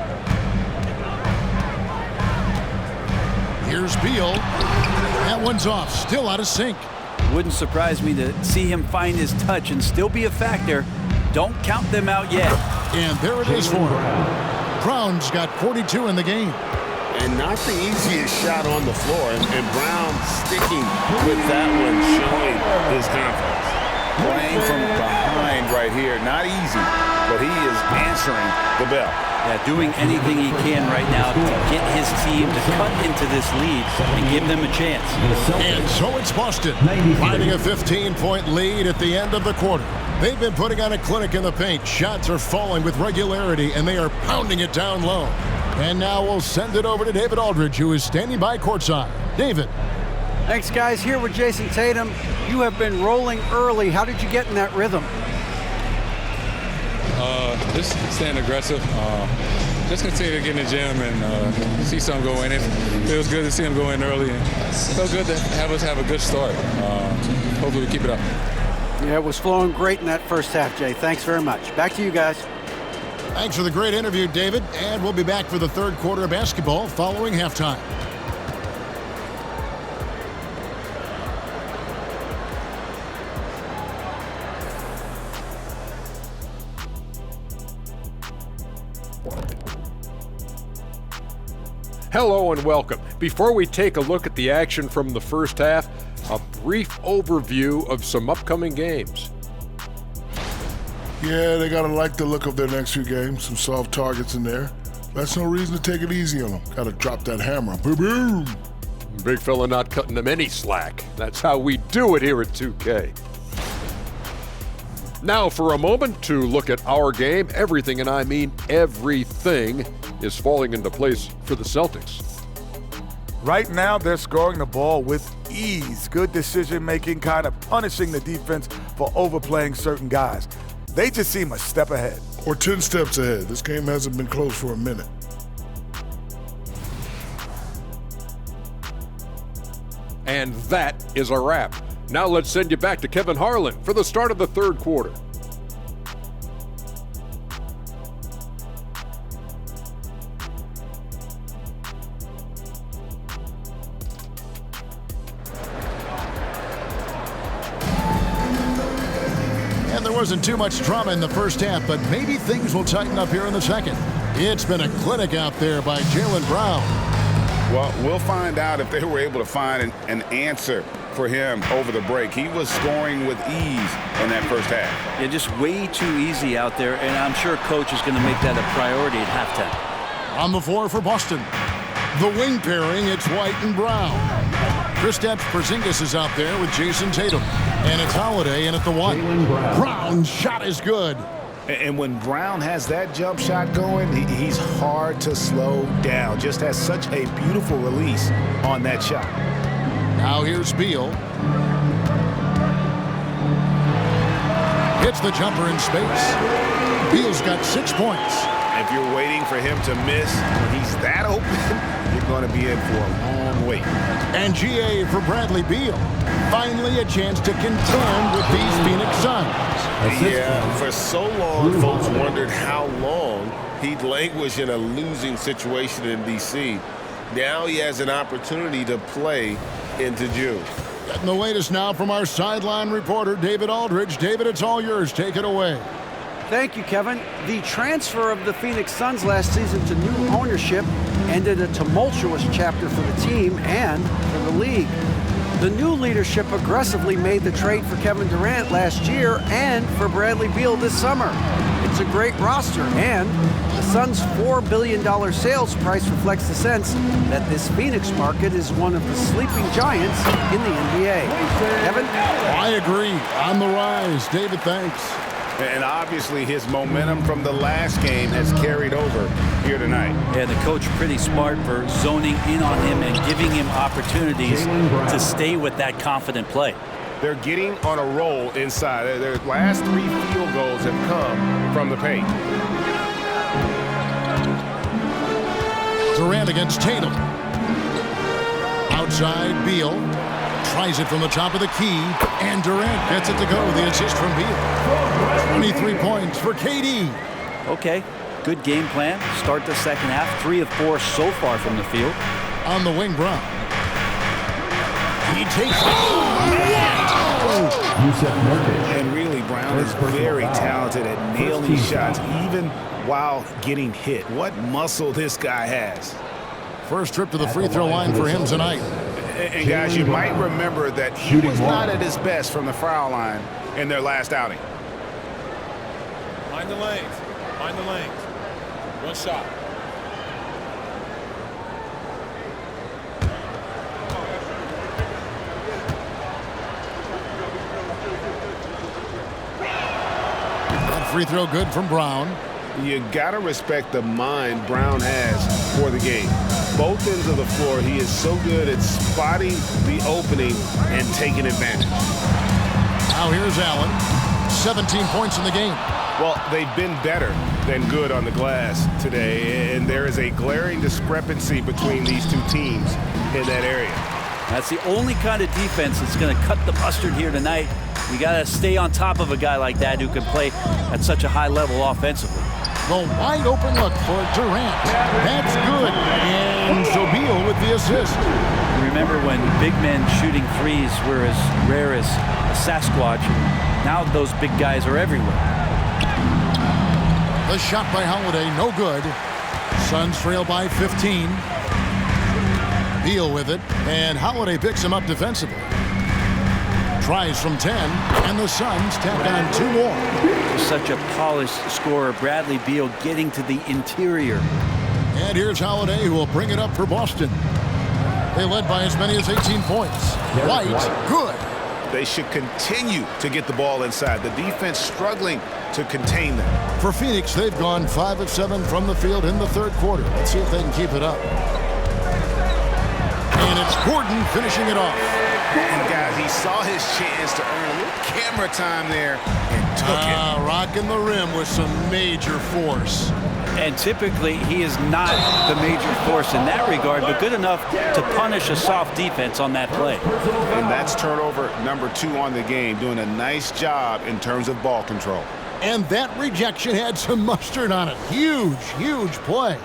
Here's Beal. That one's off. Still out of sync. Wouldn't surprise me to see him find his touch and still be a factor Don't count them out yet. And there it is for him. Brown's got 42 in the game. And not the easiest shot on the floor. And Brown sticking with that one, showing his confidence. Playing from behind right here. Not easy, but he is answering the bell. Yeah, doing anything he can right now to get his team to cut into this lead and give them a chance. And so it's Boston, finding a 15-point lead at the end of the quarter. They've been putting on a clinic in the paint. Shots are falling with regularity, and they are pounding it down low. And now we'll send it over to David Aldridge, who is standing by courtside. David. Thanks, guys. Here with Jason Tatum. You have been rolling early. How did you get in that rhythm? Just staying aggressive. Just continue to get in the gym and see some go in. It feels good to see him go in early. And it felt good to have us have a good start. Hopefully we keep it up. Yeah, it was flowing great in that first half, Jay. Thanks very much. Back to you guys. Thanks for the great interview, David. And we'll be back for the third quarter of basketball following halftime. Hello and welcome. Before we take a look at the action from the first half, a brief overview of some upcoming games. Yeah, they gotta like the look of their next few games. Some soft targets in there. That's no reason to take it easy on them. Gotta drop that hammer. Boom, boom. Big fella not cutting them any slack. That's how we do it here at 2K. Now for a moment to look at our game. Everything, and I mean everything, is falling into place for the Celtics. Right now, they're scoring the ball with ease. Good decision-making, kind of punishing the defense for overplaying certain guys. They just seem a step ahead. Or 10 steps ahead. This game hasn't been close for a minute. And that is a wrap. Now let's send you back to Kevin Harlan for the start of the third quarter. There wasn't too much drama in the first half, but maybe things will tighten up here in the second. It's been a clinic out there by Jaylen Brown. Well, we'll find out if they were able to find an answer for him over the break. He was scoring with ease in that first half. Yeah, just way too easy out there, and I'm sure coach is going to make that a priority at halftime. On the floor for Boston, the wing pairing, it's White and Brown. Kristaps Porzingis is out there with Jason Tatum. And it's Holiday in at the one. Brown's shot is good. And when Brown has that jump shot going, he's hard to slow down. Just has such a beautiful release on that shot. Now here's Beal. Hits the jumper in space. Beal's got 6 points. If you're waiting for him to miss when he's that open, you're going to be in for a long wait. And GA for Bradley Beal. Finally a chance to contend with these Phoenix Suns. Yeah, for so long, folks wondered how long he'd languish in a losing situation in D.C. Now he has an opportunity to play into June. Getting the latest now from our sideline reporter, David Aldridge. David, it's all yours. Take it away. Thank you, Kevin. The transfer of the Phoenix Suns last season to new ownership ended a tumultuous chapter for the team and for the league. The new leadership aggressively made the trade for Kevin Durant last year and for Bradley Beal this summer. It's a great roster, and the Suns' $4 billion sales price reflects the sense that this Phoenix market is one of the sleeping giants in the NBA. Kevin? I agree. On the rise. David, thanks. And obviously his momentum from the last game has carried over here tonight. Yeah, the coach pretty smart for zoning in on him and giving him opportunities to stay with that confident play. They're getting on a roll inside. Their last 3 field goals have come from the paint. Durant against Tatum. Outside, Beal. Tries it from the top of the key, and Durant gets it to go. The assist from Beal. 23 points for KD. Okay, good game plan. Start the second half. 3 of 4 so far from the field. On the wing, Brown. He takes And really, Brown Brown is very talented at nailing shots, even while getting hit. What muscle this guy has. First trip to the free throw line for him tonight. And guys, you might remember that he was not at his best from the foul line in their last outing. Mind the lanes. Mind the lanes. One shot. That free throw good from Brown. You gotta respect the mind Brown has for the game. Both ends of the floor, he is so good at spotting the opening and taking advantage. Now here's Allen. 17 points in the game. Well, they've been better than good on the glass today, and there is a glaring discrepancy between these two teams in that area. That's the only kind of defense that's going to cut the mustard here tonight. You got to stay on top of a guy like that who can play at such a high level offensively. The wide open look for Durant. That's good. And Sobel with the assist. Remember when big men shooting threes were as rare as a Sasquatch? Now those big guys are everywhere. The shot by Holiday, no good. Suns trail by 15. Beal with it, and Holiday picks him up defensively. Tries from 10, and the Suns tap on 2 more. Such a polished scorer, Bradley Beal getting to the interior. And here's Holiday, who will bring it up for Boston. They led by as many as 18 points. White, good. They should continue to get the ball inside. The defense struggling to contain them. For Phoenix, they've gone 5 of 7 from the field in the third quarter. Let's see if they can keep it up. And it's Gordon finishing it off. And guys, he saw his chance to earn a little camera time there and took it. Rocking the rim with some major force. And typically, he is not the major force in that regard, but good enough to punish a soft defense on that play. And that's turnover number 2 on the game, doing a nice job in terms of ball control. And that rejection had some mustard on it. Huge, huge play.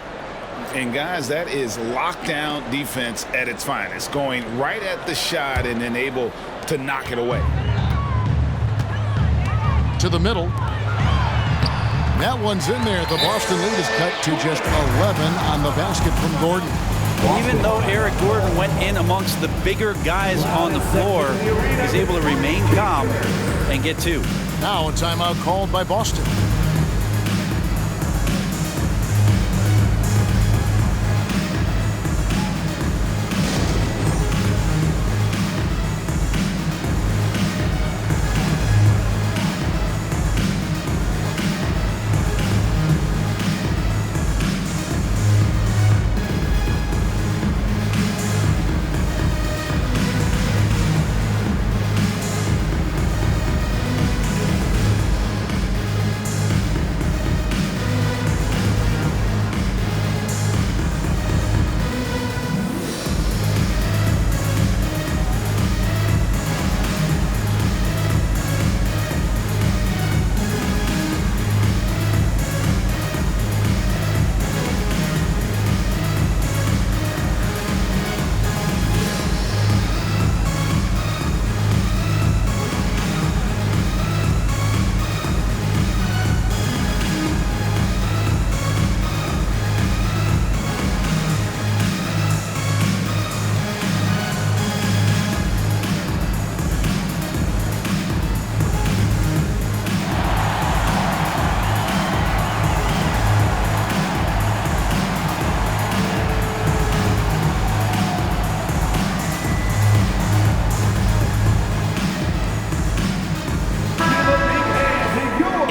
And guys, that is lockdown defense at its finest, going right at the shot and then able to knock it away. To the middle. That one's in there. The Boston lead is cut to just 11 on the basket from Gordon. Even though Eric Gordon went in amongst the bigger guys on the floor, he's able to remain calm and get 2. Now a timeout called by Boston.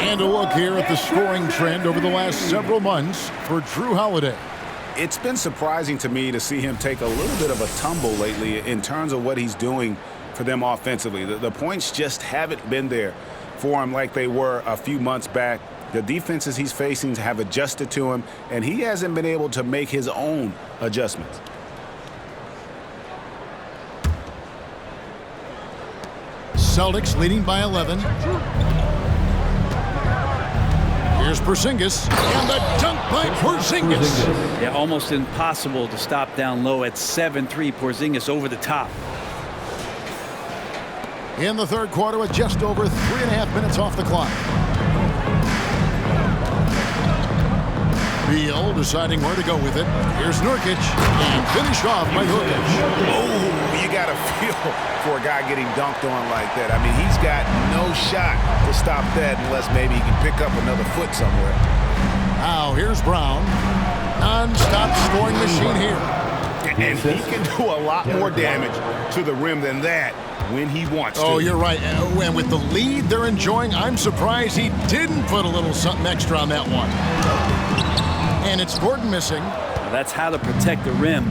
And a look here at the scoring trend over the last several months for Drew Holiday. It's been surprising to me to see him take a little bit of a tumble lately in terms of what he's doing for them offensively. The points just haven't been there for him like they were a few months back. The defenses he's facing have adjusted to him, and he hasn't been able to make his own adjustments. Celtics leading by 11. Here's Porzingis, and the dunk by Porzingis. Yeah, almost impossible to stop down low at 7-3. Porzingis over the top. in the third quarter with just over 3.5 minutes off the clock. Beal deciding where to go with it. Here's Nurkic, and finished off by Nurkic. Oh, you got to feel for a guy getting dunked on like that. I mean, he's got no shot to stop that unless maybe he can pick up another foot somewhere. Now here's Brown. Non-stop scoring machine here. And he can do a lot more damage to the rim than that when he wants to. Oh, you're right. And with the lead they're enjoying, I'm surprised he didn't put a little something extra on that one. And it's Gordon missing. Well, that's how to protect the rim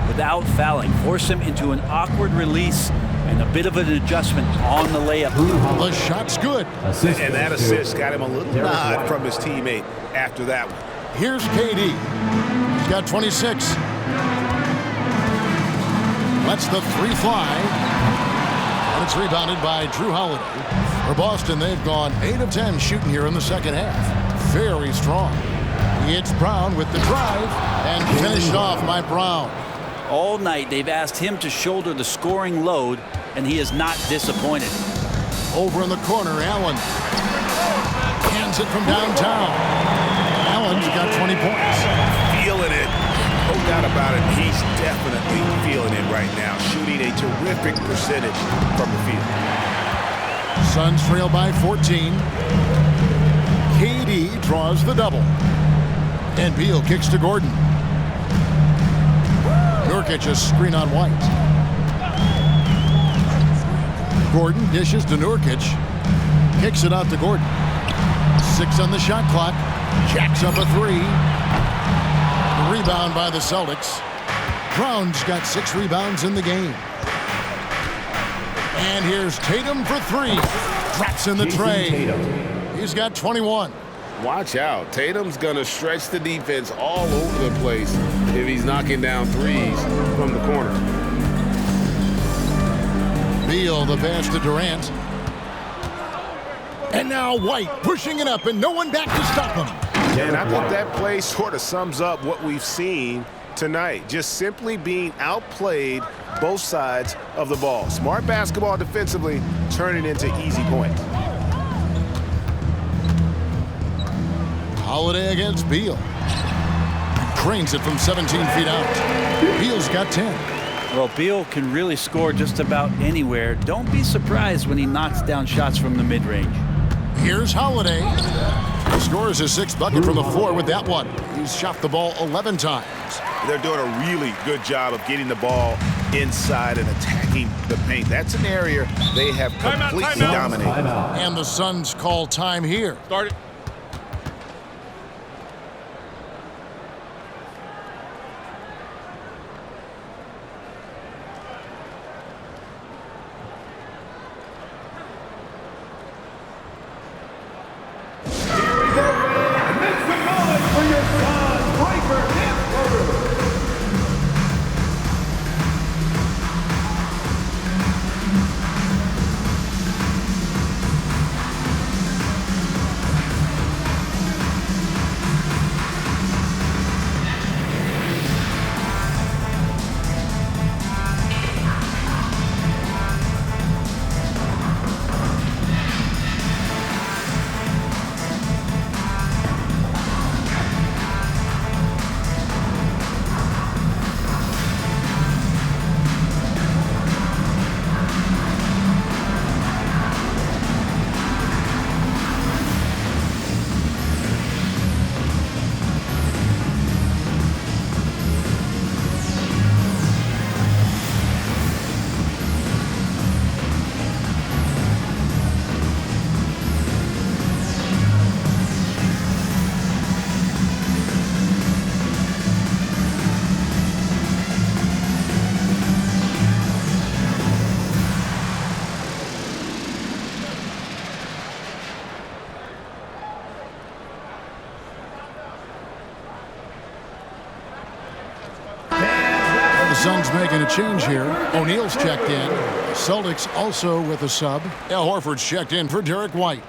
without fouling. Force him into an awkward release and a bit of an adjustment on the layup. The shot's good. And that assist got him a little nod from his teammate after that one. Here's KD. He's got 26. Lets the three fly. And it's rebounded by Drew Holiday. For Boston, they've gone 8 of 10 shooting here in the second half. Very strong. It's Brown with the drive and finished off by Brown. All night they've asked him to shoulder the scoring load, and he is not disappointed. Over in the corner, Allen hands it from downtown. Allen's got 20 points. Feeling it. No doubt about it. He's definitely feeling it right now. Shooting a terrific percentage from the field. Suns trail by 14. KD draws the double. And Beal kicks to Gordon. Nurkic a screen on White. Gordon dishes to Nurkic. Kicks it out to Gordon. 6 on the shot clock. Jacks up a 3. Rebound by the Celtics. Brown's got 6 rebounds in the game. And here's Tatum for 3. Drops in the tray. He's got 21. Watch out. Tatum's going to stretch the defense all over the place if he's knocking down threes from the corner. Beal the pass to Durant. And now White pushing it up and no one back to stop him. And I think that play sort of sums up what we've seen tonight. Just simply being outplayed both sides of the ball. Smart basketball defensively, turning into easy points. Holiday against Beal. Cranes it from 17 feet out. Beal's got 10. Well, Beal can really score just about anywhere. Don't be surprised when he knocks down shots from the mid-range. Here's Holiday. He scores his 6th bucket from the floor with that one. He's shot the ball 11 times. They're doing a really good job of getting the ball inside and attacking the paint. That's an area they have completely dominated. And the Suns call time here. Start it. Suns making a change here. O'Neal's checked in. Celtics also with a sub. Al Horford's checked in for Derek White.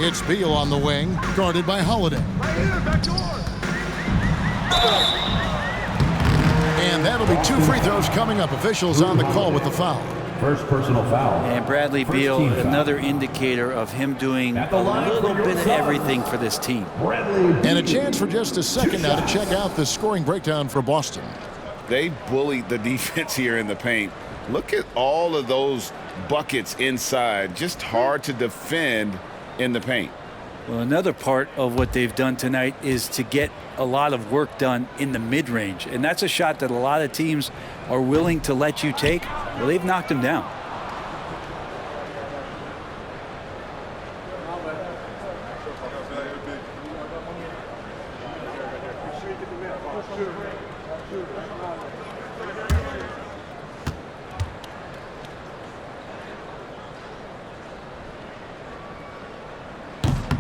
It's Beal on the wing, guarded by Holiday. And that'll be 2 free throws coming up. Officials on the call with the foul. First personal foul. And Bradley Beal, another indicator of him doing a little bit of everything for this team. And a chance for just a second now to check out the scoring breakdown for Boston. They bullied the defense here in the paint. Look at all of those buckets inside. Just hard to defend in the paint. Well, another part of what they've done tonight is to get a lot of work done in the mid-range. And that's a shot that a lot of teams are willing to let you take. Well, they've knocked him down.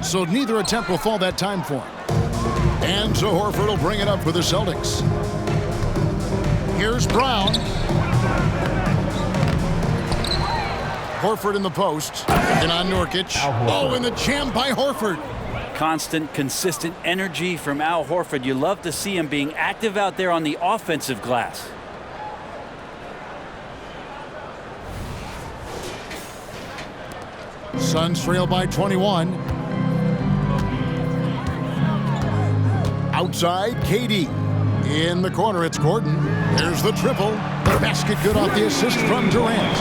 So neither attempt will fall that time for him. And so Horford will bring it up for the Celtics. Here's Brown. Horford in the post. And on Nurkic. Oh, and the jam by Horford. Constant, consistent energy from Al Horford. You love to see him being active out there on the offensive glass. Suns trail by 21. Outside, KD. In the corner, it's Gordon. There's the triple. The basket good off the assist from Durant.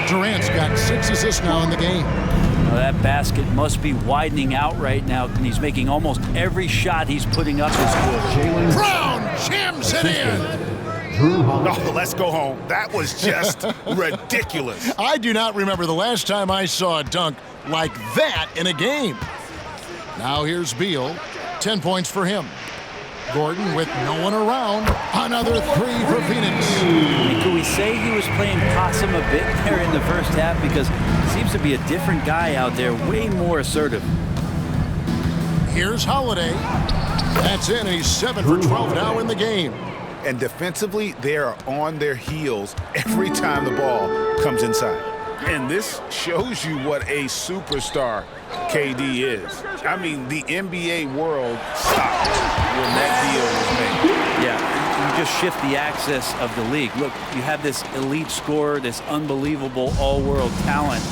Durant's got 6 assists now in the game. Well, that basket must be widening out right now, and he's making almost every shot he's putting up is good. Brown jams it in. Oh, let's go home. That was just ridiculous. I do not remember the last time I saw a dunk like that in a game. Now here's Beal. 10 points for him. Gordon with no one around. Another 3 for Phoenix. Could we say he was playing possum a bit there in the first half? Because he seems to be a different guy out there, way more assertive. Here's Holiday. That's in, and he's 7 for 12 now in the game. And defensively, they are on their heels every time the ball comes inside. And this shows you what a superstar KD is. I mean, the NBA world stopped when that deal was made. Yeah, you just shift the axis of the league. Look, you have this elite scorer, this unbelievable all-world talent,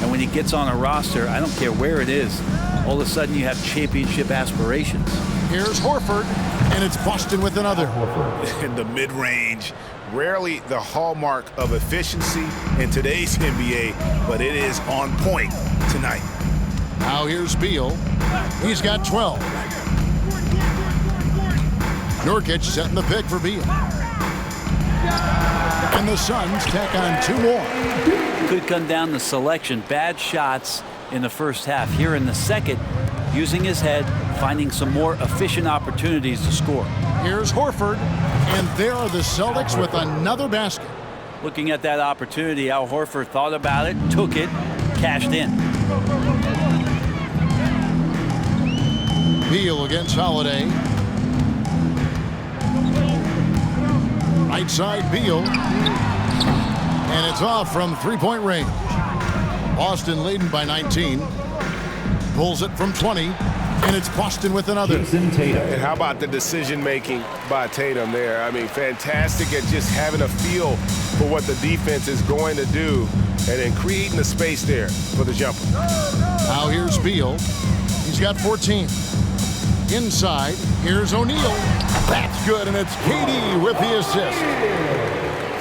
and when he gets on a roster, I don't care where it is, all of a sudden you have championship aspirations. Here's Horford, and it's Boston with another. In the mid-range, rarely the hallmark of efficiency in today's NBA, but it is on point tonight. Now here's Beal. He's got 12. Nurkic setting the pick for Beal. And the Suns tack on 2 more. Could come down to selection. Bad shots in the first half. Here in the second, using his head, finding some more efficient opportunities to score. Here's Horford, and there are the Celtics with another basket. Looking at that opportunity, Al Horford thought about it, took it, cashed in. Beal against Holiday. Right side, Beal. And it's off from 3-point range. Boston leading by 19. Pulls it from 20. And it's Boston with another. And how about the decision-making by Tatum there? I mean, fantastic at just having a feel for what the defense is going to do and then creating the space there for the jumper. Now here's Beal. He's got 14. Inside, here's O'Neal. That's good, and it's KD with the assist.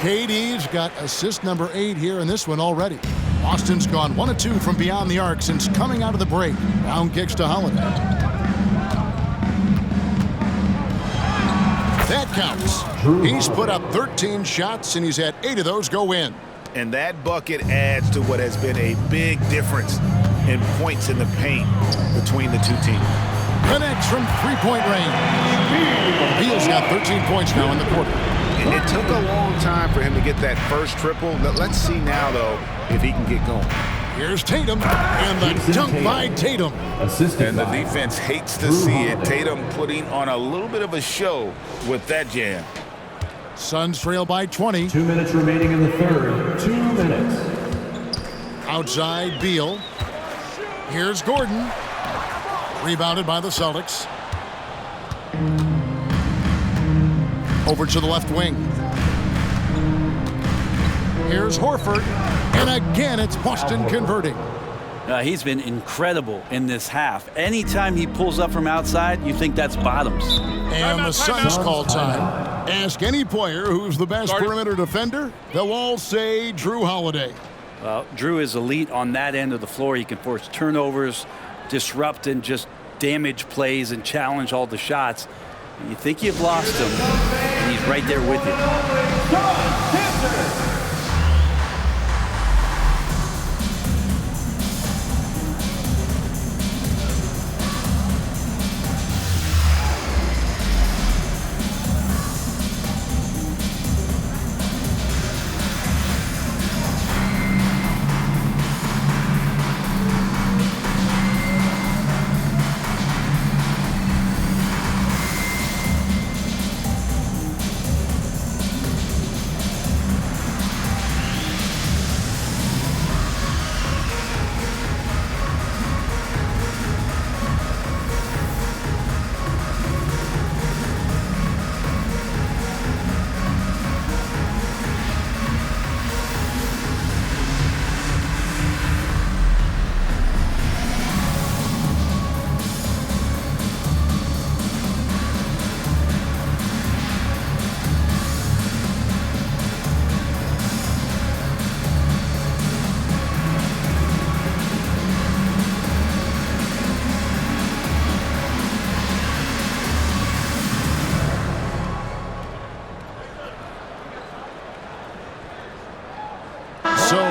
KD's got assist number 8 here in this one already. Boston's gone 1 of 2 from beyond the arc since coming out of the break. Down kicks to Holiday. That counts. He's put up 13 shots, and he's had 8 of those go in. And that bucket adds to what has been a big difference in points in the paint between the two teams. Connects from 3-point range. Beal's got 13 points now in the quarter. It took a long time for him to get that first triple. Let's see now, though, if he can get going. Here's Tatum, and the dunk by Tatum. And the defense hates to see it. Tatum putting on a little bit of a show with that jam. Suns trail by 20. 2 minutes remaining in the third. 2 minutes. Outside, Beal. Here's Gordon. Rebounded by the Celtics. Over to the left wing. Here's Horford. And again, it's Boston converting. He's been incredible in this half. Anytime he pulls up from outside, you think that's bottoms. And the Suns call time. Ask any player who's the best perimeter defender, they'll all say Drew Holiday. Well, Drew is elite on that end of the floor. He can force turnovers, disrupt and just damage plays and challenge all the shots. You think you've lost him, and he's right there with you.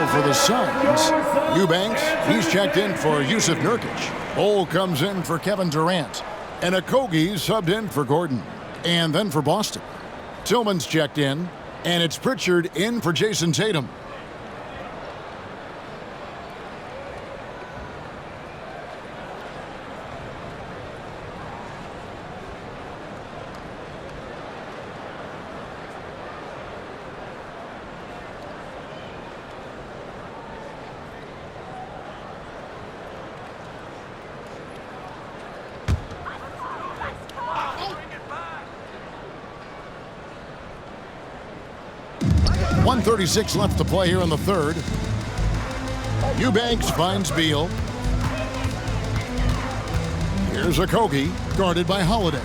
For the Suns, Eubanks, he's checked in for Yusuf Nurkic. Ole comes in for Kevin Durant. And Okogie subbed in for Gordon. And then for Boston, Tillman's checked in. And it's Pritchard in for Jason Tatum. .136 left to play here in the third. Eubanks finds Beal. Here's Okogie, guarded by Holiday.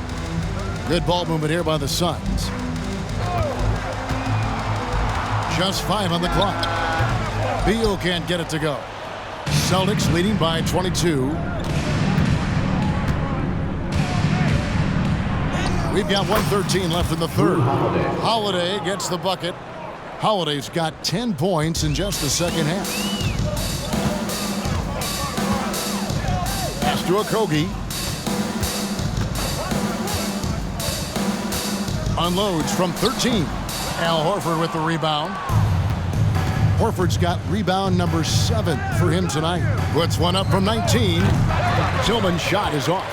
Good ball movement here by the Suns. Just 5 on the clock. Beal can't get it to go. Celtics leading by 22. We've got 1:13 left in the third. Holiday gets the bucket. Holiday's got 10 points in just the second half. Pass to Okogie. Unloads from 13. Al Horford with the rebound. Horford's got rebound number 7 for him tonight. Puts one up from 19. Tillman's shot is off.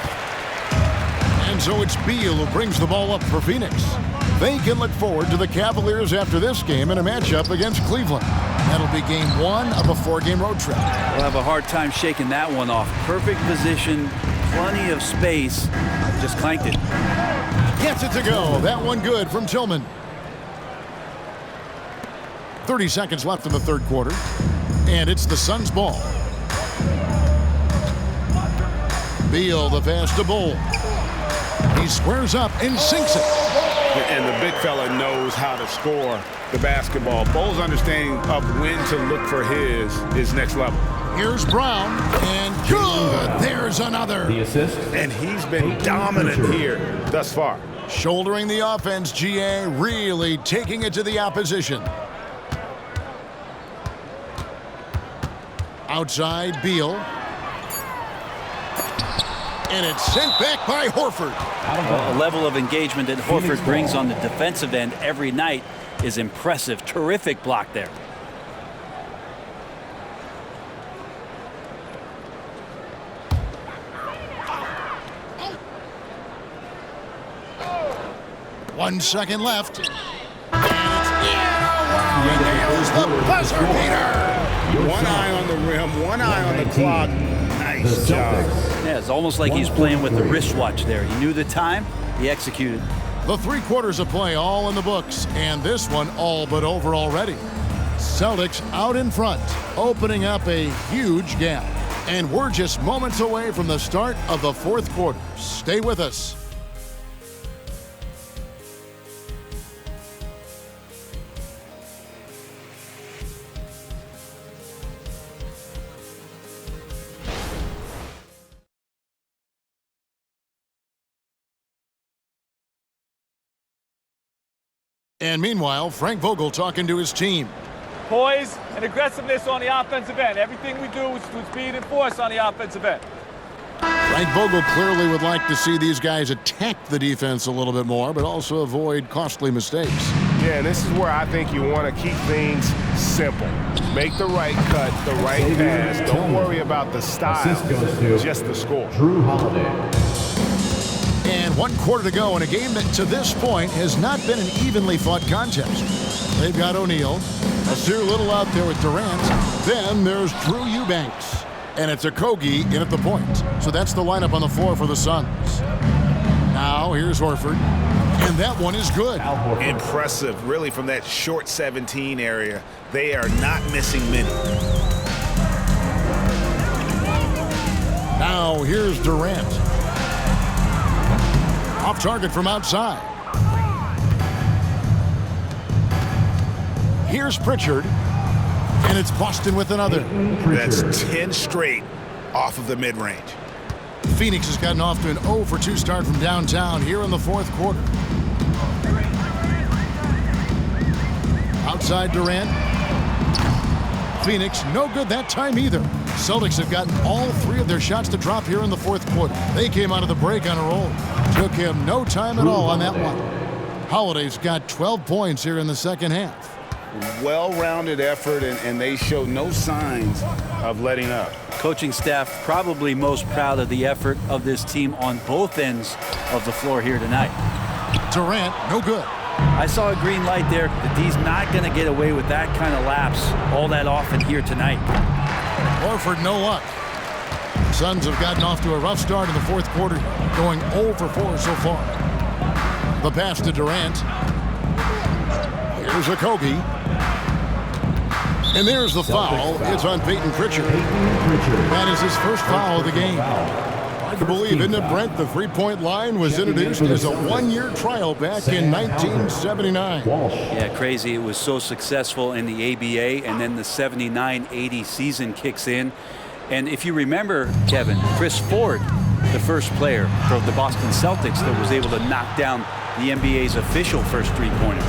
And so it's Beal who brings the ball up for Phoenix. They can look forward to the Cavaliers after this game in a matchup against Cleveland. That'll be game 1 of a 4-game road trip. We'll have a hard time shaking that one off. Perfect position, plenty of space. Just clanked it. Gets it to go. That one good from Tillman. 30 seconds left in the third quarter. And it's the Suns' ball. Beal, the pass to Bull. He squares up and sinks it. And the big fella knows how to score the basketball. Bull's understanding of when to look for his next level. Here's Brown, and good. There's another. The assist. And he's been dominant here thus far. Shouldering the offense, GA, really taking it to the opposition. Outside, Beal. And it's sent back by Horford. Well, the level of engagement that Horford brings on the defensive end every night is impressive. Terrific block there. One second left. And it's in. Nails the buzzer beater. One eye on the rim, one eye on the clock. Nice job. Yeah, it's almost like he's playing with the wristwatch there. He knew the time, he executed. The 3 quarters of play all in the books, and this one all but over already. Celtics out in front, opening up a huge gap. And we're just moments away from the start of the 4th quarter. Stay with us. And meanwhile, Frank Vogel talking to his team. Poise and aggressiveness on the offensive end. Everything we do is with speed and force on the offensive end. Frank Vogel clearly would like to see these guys attack the defense a little bit more, but also avoid costly mistakes. Yeah, and this is where I think you want to keep things simple. Make the right cut, the right pass. Don't worry about the style, just the score. Drew Holiday. And 1 quarter to go in a game that to this point has not been an evenly fought contest. They've got O'Neal, Nasir Little out there with Durant. Then there's Drew Eubanks. And it's Okogie in at the point. So that's the lineup on the floor for the Suns. Now here's Horford. And that one is good. Impressive, really, from that short 17 area. They are not missing many. Now here's Durant. Off target from outside. Here's Pritchard. And it's Boston with another. That's 10 straight off of the mid-range. Phoenix has gotten off to an 0 for 2 start from downtown here in the 4th quarter. Outside Durant. Phoenix, no good that time either. Celtics have gotten all 3 of their shots to drop here in the 4th quarter. They came out of the break on a roll. Took him no time at all on that one. Holiday's got 12 points here in the 2nd half. Well-rounded effort, and they show no signs of letting up. Coaching staff probably most proud of the effort of this team on both ends of the floor here tonight. Durant, no good. I saw a green light there. The D's not going to get away with that kind of lapse all that often here tonight. Horford, no luck. Suns have gotten off to a rough start in the 4th quarter, going 0 for 4 so far. The pass to Durant. Here's Okogie. And there's the foul. It's on Peyton Pritchard. That is his first foul of the game. Hard to believe, isn't it, Brent? The 3-point line was introduced as a 1-year trial back in 1979. Yeah, crazy. It was so successful in the ABA, and then the 79-80 season kicks in. And if you remember, Kevin, Chris Ford, the first player for the Boston Celtics that was able to knock down the NBA's official first three-pointer.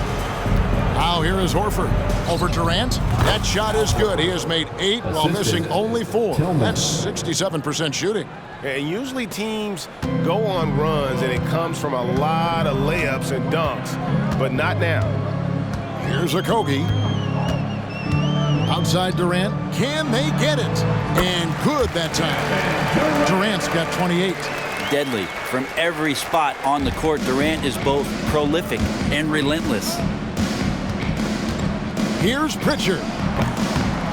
Now here is Horford over Durant. That shot is good. He has made 8 while missing only 4. That's 67% shooting. And usually teams go on runs and it comes from a lot of layups and dunks, but not now. Here's Okogie. Outside Durant. Can they get it? And good that time. Durant's got 28. Deadly. From every spot on the court, Durant is both prolific and relentless. Here's Pritchard.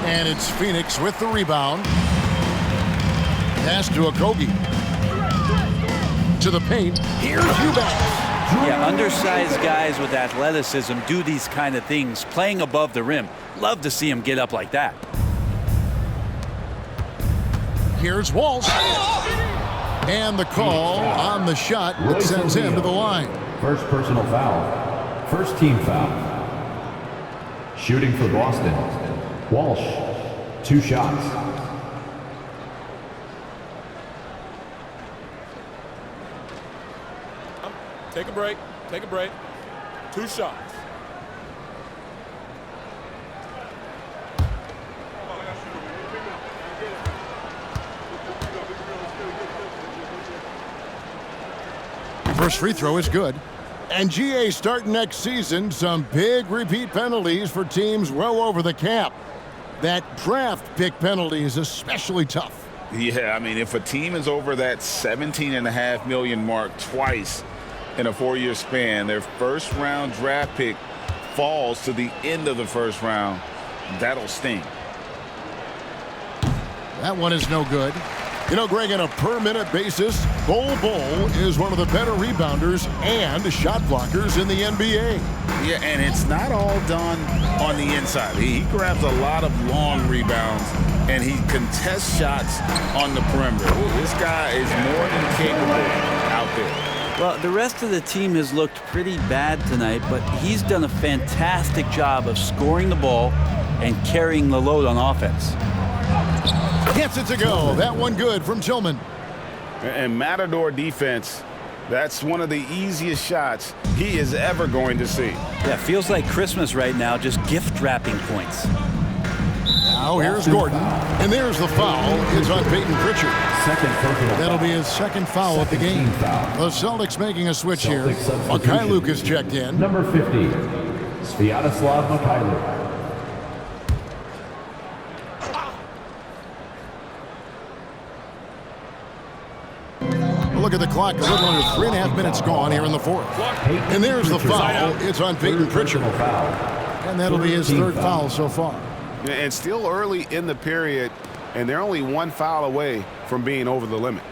And it's Phoenix with the rebound. Pass to Okogie. To the paint. Here's Eubanks. Yeah, undersized guys with athleticism do these kind of things, playing above the rim. Love to see him get up like that. Here's Walsh. And the call on the shot that sends him to the line. First personal foul. First team foul. Shooting for Boston. Walsh. 2 shots. Take a break. Take a break. 2 shots. First free throw is good. And GA starting next season, some big repeat penalties for teams well over the cap. That draft pick penalty is especially tough. Yeah, I mean, if a team is over that $17.5 million mark twice in a 4-year span, their first round draft pick falls to the end of the first round, that'll sting. That one is no good. You know, Greg, on a per-minute basis, Bol is one of the better rebounders and shot blockers in the NBA. Yeah, and it's not all done on the inside. He grabs a lot of long rebounds, and he contests shots on the perimeter. This guy is more than capable out there. Well, the rest of the team has looked pretty bad tonight, but he's done a fantastic job of scoring the ball and carrying the load on offense. Gets it to go. That one good from Tillman. And Matador defense, that's one of the easiest shots he is ever going to see. Yeah, feels like Christmas right now, just gift wrapping points. Now here's Gordon, and there's the foul. It's on Peyton Pritchard. That'll be his second foul of the game. The Celtics making a switch here. Mikhailuk is checked in. Number 50, Sviatoslav Mikhailuk. Look at the clock. A little under 3.5 minutes gone here in the fourth. And there's the foul. It's on Peyton Pritchard. And that'll be his third foul so far. And still early in the period, and they're only one foul away from being over the limit.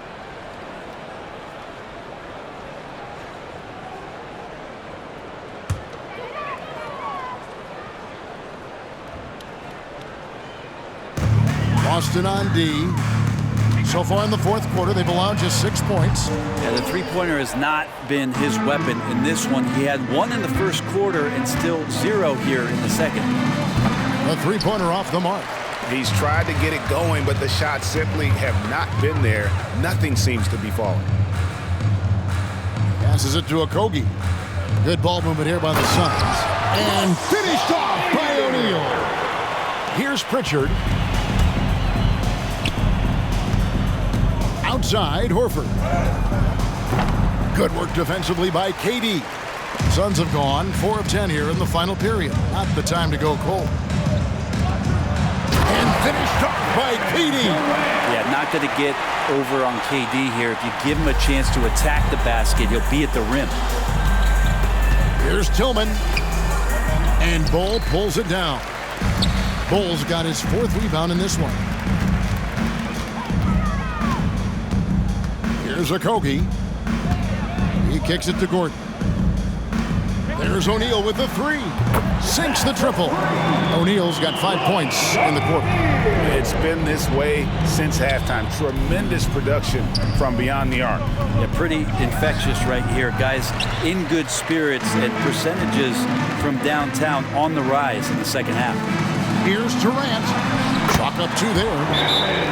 Boston on D. So far in the fourth quarter, they've allowed just 6 points. Yeah, the three-pointer has not been his weapon in this one. He had one in the first quarter and still 0 here in the second. A three-pointer off the mark. He's tried to get it going, but the shots simply have not been there. Nothing seems to be falling. Passes it to Okogie. Good ball movement here by the Suns. And finished off by O'Neal. Here's Pritchard. Outside, Horford. Good work defensively by KD. Suns have gone 4 of 10 here in the final period. Not the time to go cold. And finished off by KD. Yeah, not going to get over on KD here. If you give him a chance to attack the basket, he'll be at the rim. Here's Tillman. And Bol pulls it down. Bol's got his 4th rebound in this one. Here's Okogie. He kicks it to Gordon. There's O'Neal with the 3. Sinks the triple. O'Neal's got 5 points in the quarter. It's been this way since halftime. Tremendous production from beyond the arc. Yeah, pretty infectious right here. Guys in good spirits and percentages from downtown on the rise in the second half. Here's Durant. Chalk up 2 there.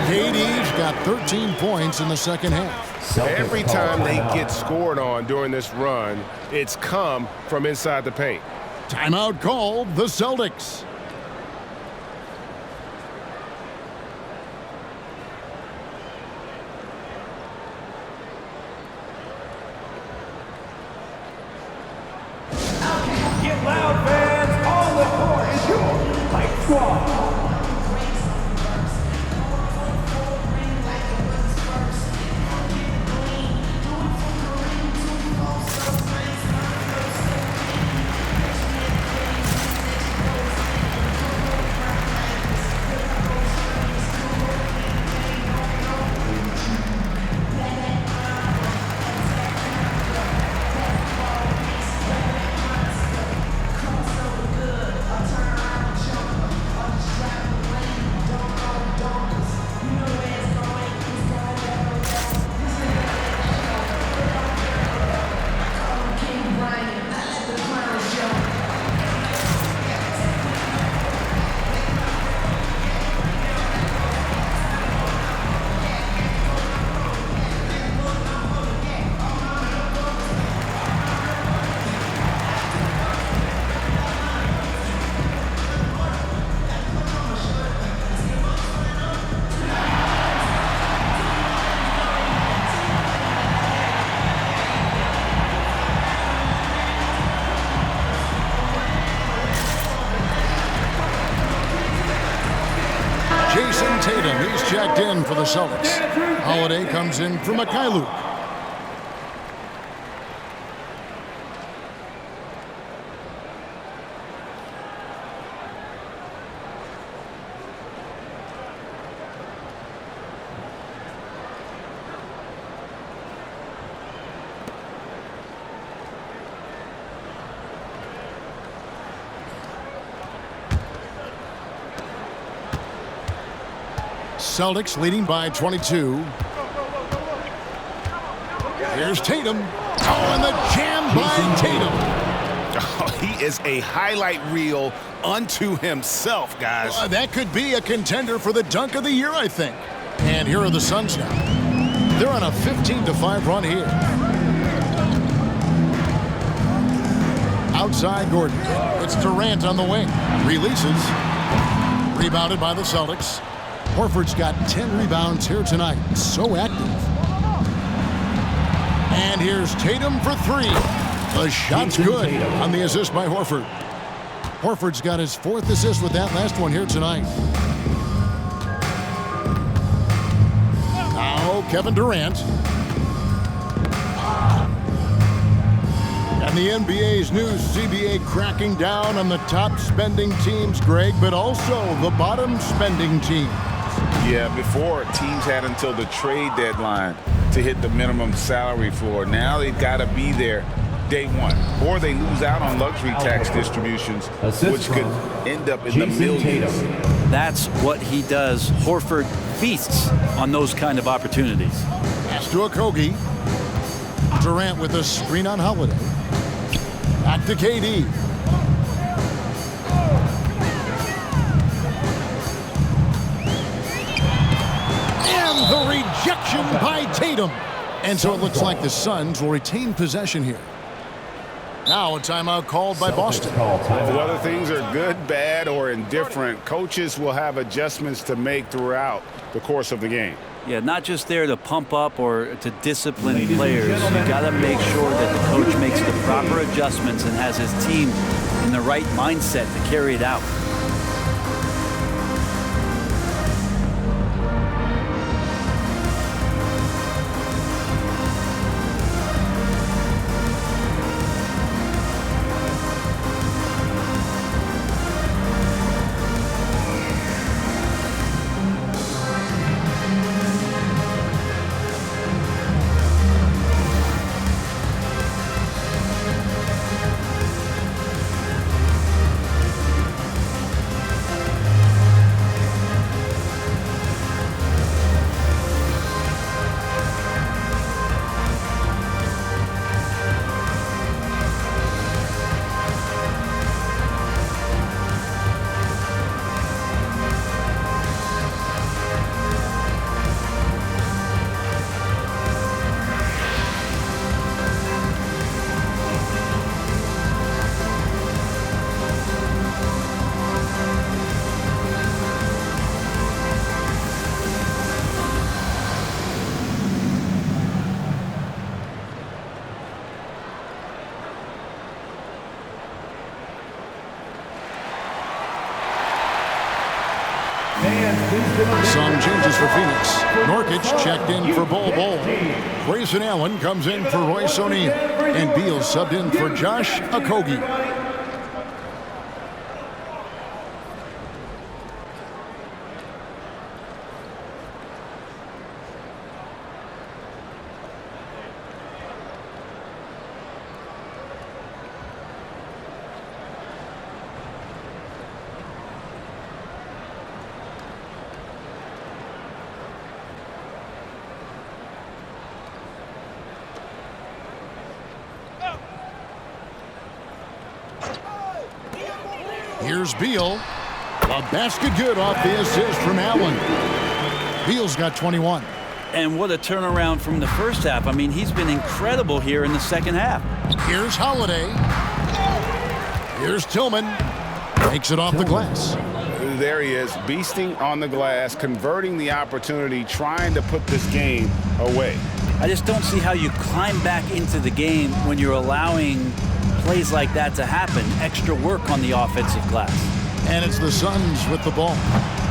KD's got 13 points in the second half. Every time they get scored on during this run, it's come from inside the paint. Timeout called, the Celtics. Get loud, fans. On the court is your Fight Squad. He's checked in for the Celtics. Holiday comes in for Mikhailuk. Celtics leading by 22. Here's Tatum. Oh, and the jam by Tatum. Oh, he is a highlight reel unto himself, guys. That could be a contender for the dunk of the year, I think. And here are the Suns now. They're on a 15-5 run here. Outside Gordon. It's Durant on the wing. Releases. Rebounded by the Celtics. Horford's got 10 rebounds here tonight. So active. And here's Tatum for three. The shot's good on the assist by Horford. Horford's got his 4th assist with that last one here tonight. Now Kevin Durant. And the NBA's new CBA cracking down on the top spending teams, Greg, but also the bottom spending teams. Yeah, before teams had until the trade deadline to hit the minimum salary floor. Now they've got to be there day one, or they lose out on luxury tax distributions, which could end up in the millions. That's what he does. Horford feasts on those kind of opportunities. Pass to Okogie. Durant with a screen on Holiday. Back to KD. And the rejection by Tatum. And so it looks like the Suns will retain possession here. Now a timeout called by Boston. Whether things are good, bad, or indifferent, coaches will have adjustments to make throughout the course of the game. Yeah, not just there to pump up or to discipline players. You got to make sure that the coach makes the proper adjustments and has his team in the right mindset to carry it out. Some changes for Phoenix. Nurkic checked in for Bol Bol. Grayson Allen comes in for Royce O'Neal. And Beal subbed in for Josh Okogie. Here's Beal. A basket good off the assist from Allen. Beal's got 21. And what a turnaround from the first half. I mean, he's been incredible here in the second half. Here's Holiday. Here's Tillman. Takes it off the glass. There he is, beasting on the glass, converting the opportunity, trying to put this game away. I just don't see how you climb back into the game when you're allowing plays like that to happen. Extra work on the offensive glass. And it's the Suns with the ball,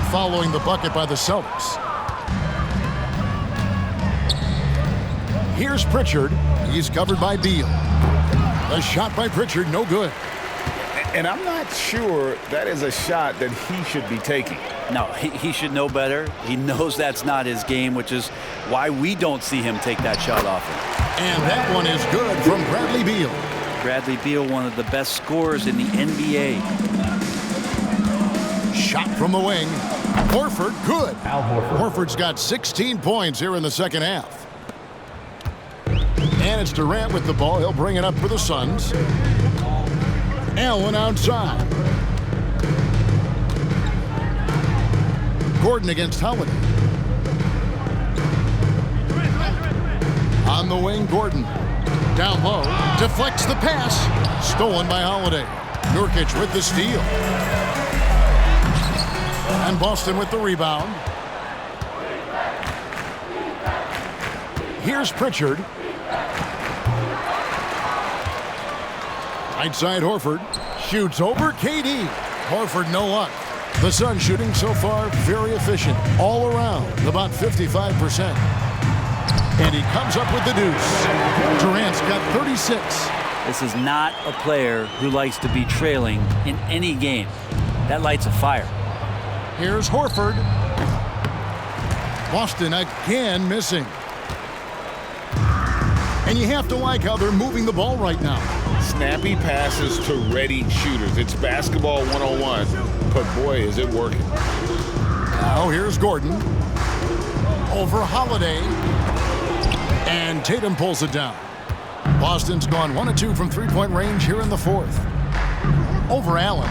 following the bucket by the Celtics. Here's Pritchard. He's covered by Beal. The shot by Pritchard, no good. And I'm not sure that is a shot that he should be taking. No, he should know better. He knows that's not his game, which is why we don't see him take that shot often. And that one is good from Bradley Beal. Bradley Beal, one of the best scorers in the NBA. Shot from the wing. Horford, good. Al Horford. Horford's got 16 points here in the second half. And it's Durant with the ball. He'll bring it up for the Suns. Allen outside. Gordon against Holiday. On the wing, Gordon. Down low. Deflects the pass. Stolen by Holiday. Nurkic with the steal. And Boston with the rebound. Here's Pritchard. Right side Horford. Shoots over KD. Horford no luck. The Suns shooting so far very efficient. All around about 55%. And he comes up with the deuce. Durant's got 36. This is not a player who likes to be trailing in any game. That lights a fire. Here's Horford. Boston again missing. And you have to like how they're moving the ball right now. Snappy passes to ready shooters. It's basketball 101, but boy, is it working. Now here's Gordon. Over Holiday. And Tatum pulls it down. Boston's gone 1 of 2 from three-point range here in the fourth. Over Allen.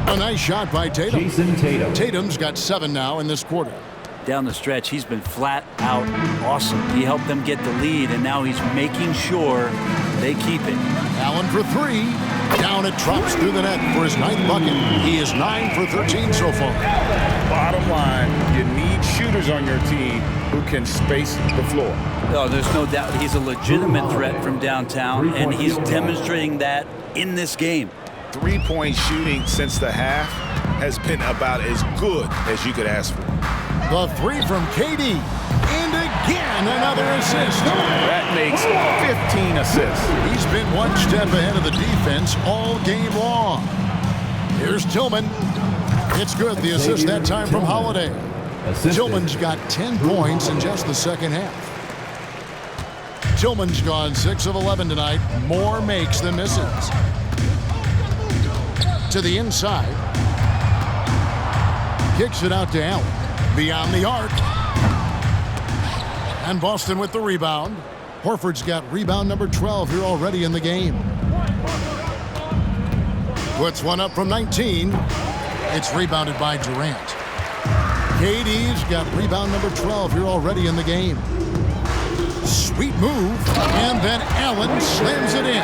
A nice shot by Tatum. Jason Tatum. Tatum's got 7 now in this quarter. Down the stretch, he's been flat out awesome. He helped them get the lead, and now he's making sure they keep it. Allen for 3. Down it drops through the net for his 9th bucket. He is 9 for 13 so far. Bottom line, you need shooters on your team who can space the floor. Oh, there's no doubt he's a legitimate threat from downtown, and he's demonstrating that in this game. Three-point shooting since the half has been about as good as you could ask for. The 3 from KD. And again, another assist. That makes 15 assists. He's been one step ahead of the defense all game long. Here's Tillman. It's good. The assist that time from Holiday. Tillman's got 10 points in just the second half. Tillman's gone 6 of 11 tonight. More makes than misses. To the inside. Kicks it out to Allen. Beyond the arc. And Boston with the rebound. Horford's got rebound number 12 here already in the game. Puts one up from 19. It's rebounded by Durant. KD's got rebound number 12 here already in the game. Sweet move. And then Allen slams it in.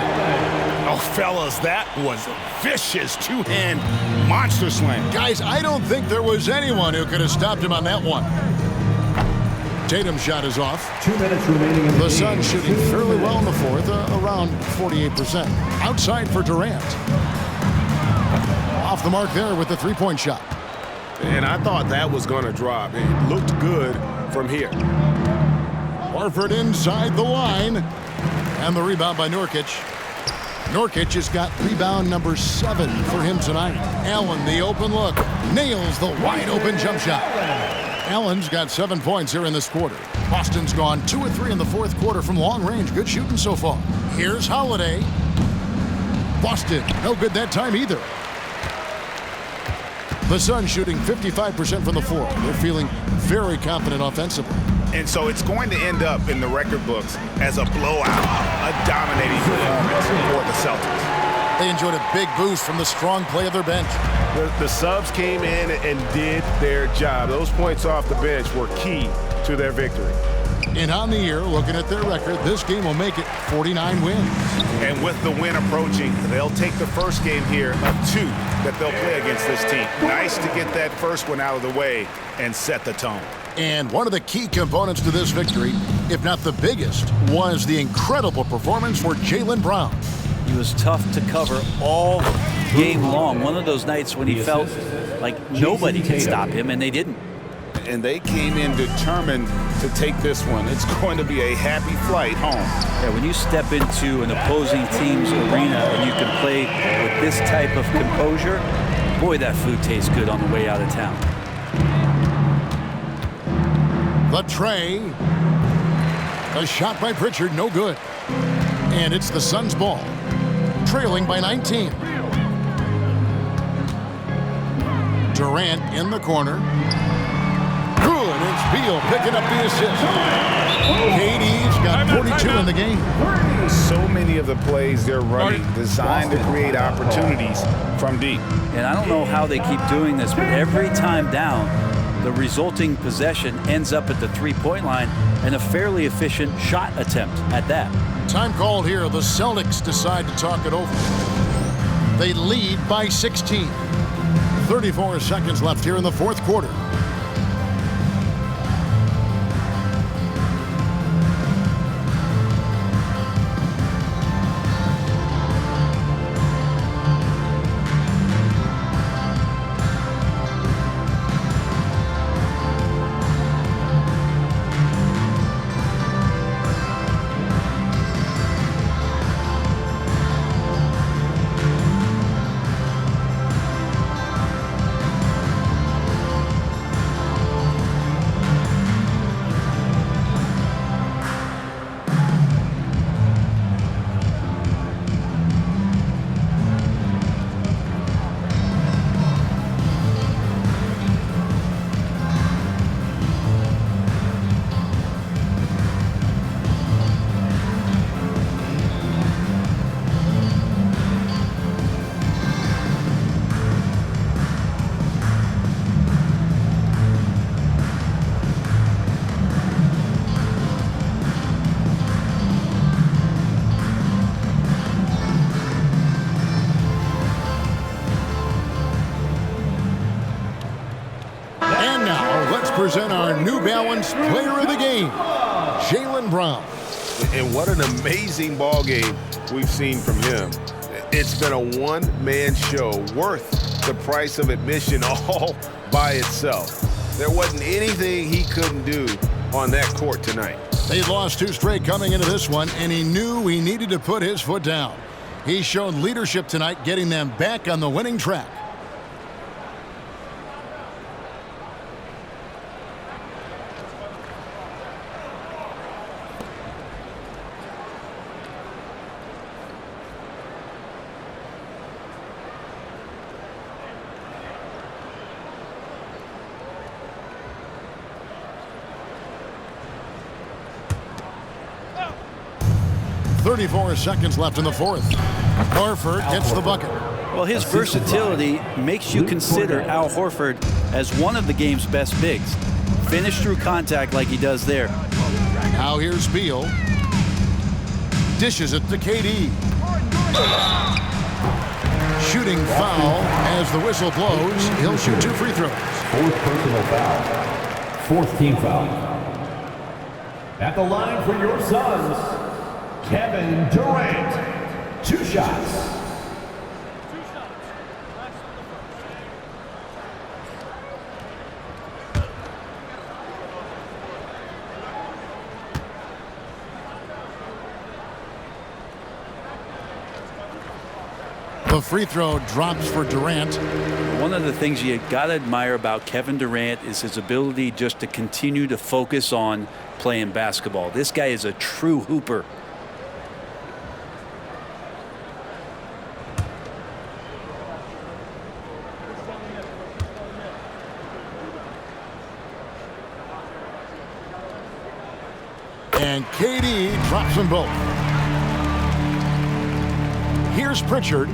Oh, fellas, that was a vicious two-hand monster slam. Guys, I don't think there was anyone who could have stopped him on that one. Tatum's shot is off. 2 minutes remaining in the game. The Suns shooting fairly well in the fourth, around 48%. Outside for Durant. Off the mark there with the three-point shot. And I thought that was going to drop. It looked good from here. Horford inside the line. And the rebound by Nurkic. Nurkic has got rebound number 7 for him tonight. Allen, the open look. Nails the wide-open jump shot. Allen's got 7 points here in this quarter. Boston's gone 2 of 3 in the fourth quarter from long range. Good shooting so far. Here's Holiday. Boston, no good that time either. The Suns shooting 55% from the floor. They're feeling very confident offensively. And so it's going to end up in the record books as a blowout, a dominating performance for the Celtics. They enjoyed a big boost from the strong play of their bench. The subs came in and did their job. Those points off the bench were key to their victory. And on the year, looking at their record, this game will make it 49 wins. And with the win approaching, they'll take the first game here of 2 that they'll play against this team. Nice to get that first one out of the way and set the tone. And one of the key components to this victory, if not the biggest, was the incredible performance for Jaylen Brown. He was tough to cover all game long. One of those nights when he felt like nobody could stop him, and they didn't. And they came in determined to take this one. It's going to be a happy flight home. Yeah, when you step into an opposing team's arena and you can play with this type of composure, boy, that food tastes good on the way out of town. The tray. A shot by Pritchard, no good. And it's the Suns' ball. Trailing by 19. Durant in the corner. Good. It's Beal picking up the assist. KD's got 42 in the game. So many of the plays they're running designed to create opportunities from deep. And I don't know how they keep doing this, but every time down, the resulting possession ends up at the three-point line and a fairly efficient shot attempt at that. Time called here. The Celtics decide to talk it over. They lead by 16. 34 seconds left here in the fourth quarter. Present our New Balance Player of the Game, Jaylen Brown. And what an amazing ball game we've seen from him. It's been a one-man show worth the price of admission all by itself. There wasn't anything he couldn't do on that court tonight. They lost 2 straight coming into this one, and he knew he needed to put his foot down. He showed leadership tonight, getting them back on the winning track. .34 seconds left in the fourth. Horford gets the bucket. Well, his versatility makes you consider Al Horford as one of the game's best bigs. Finish through contact like he does there. Now here's Beal. Dishes it to KD. Shooting foul as the whistle blows. He'll shoot 2 free throws. 4th personal foul. 4th team foul. At the line for your Suns, Kevin Durant. 2 shots. The free throw drops for Durant. One of the things you got to admire about Kevin Durant is his ability just to continue to focus on playing basketball. This guy is a true hooper. And KD drops them both. Here's Pritchard.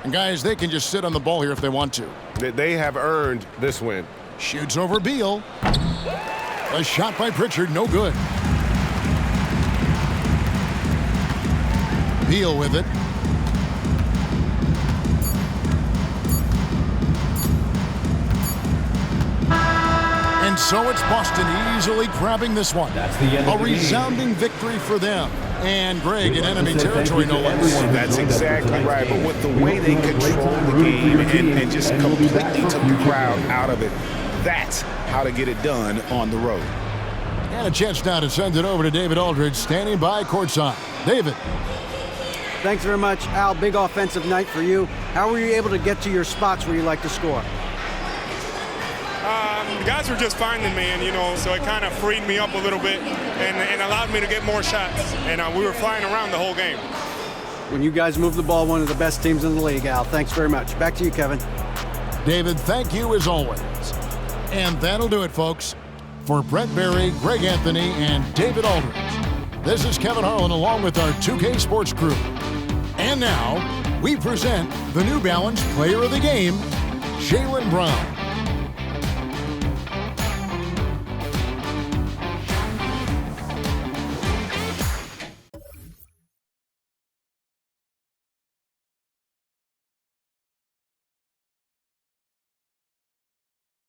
And guys, they can just sit on the ball here if they want to. They have earned this win. Shoots over Beal. A shot by Pritchard, no good. Beal with it. And so it's Boston easily grabbing this one. That's the end of the resounding victory for them. And Greg in enemy territory, no less. That's exactly right. But with the way they control the game and just completely took the crowd out of it, that's how to get it done on the road. And a chance now to send it over to David Aldridge, standing by courtside. David. Thanks very much, Al. Big offensive night for you. How were you able to get to your spots where you like to score? The guys were just finding me, and so it kind of freed me up a little bit and allowed me to get more shots. And we were flying around the whole game. When you guys move the ball, one of the best teams in the league, Al. Thanks very much. Back to you, Kevin. David, thank you as always. And that'll do it, folks. For Brent Berry, Greg Anthony, and David Aldridge, this is Kevin Harlan along with our 2K Sports crew. And now, we present the New Balance Player of the Game, Jaylen Brown.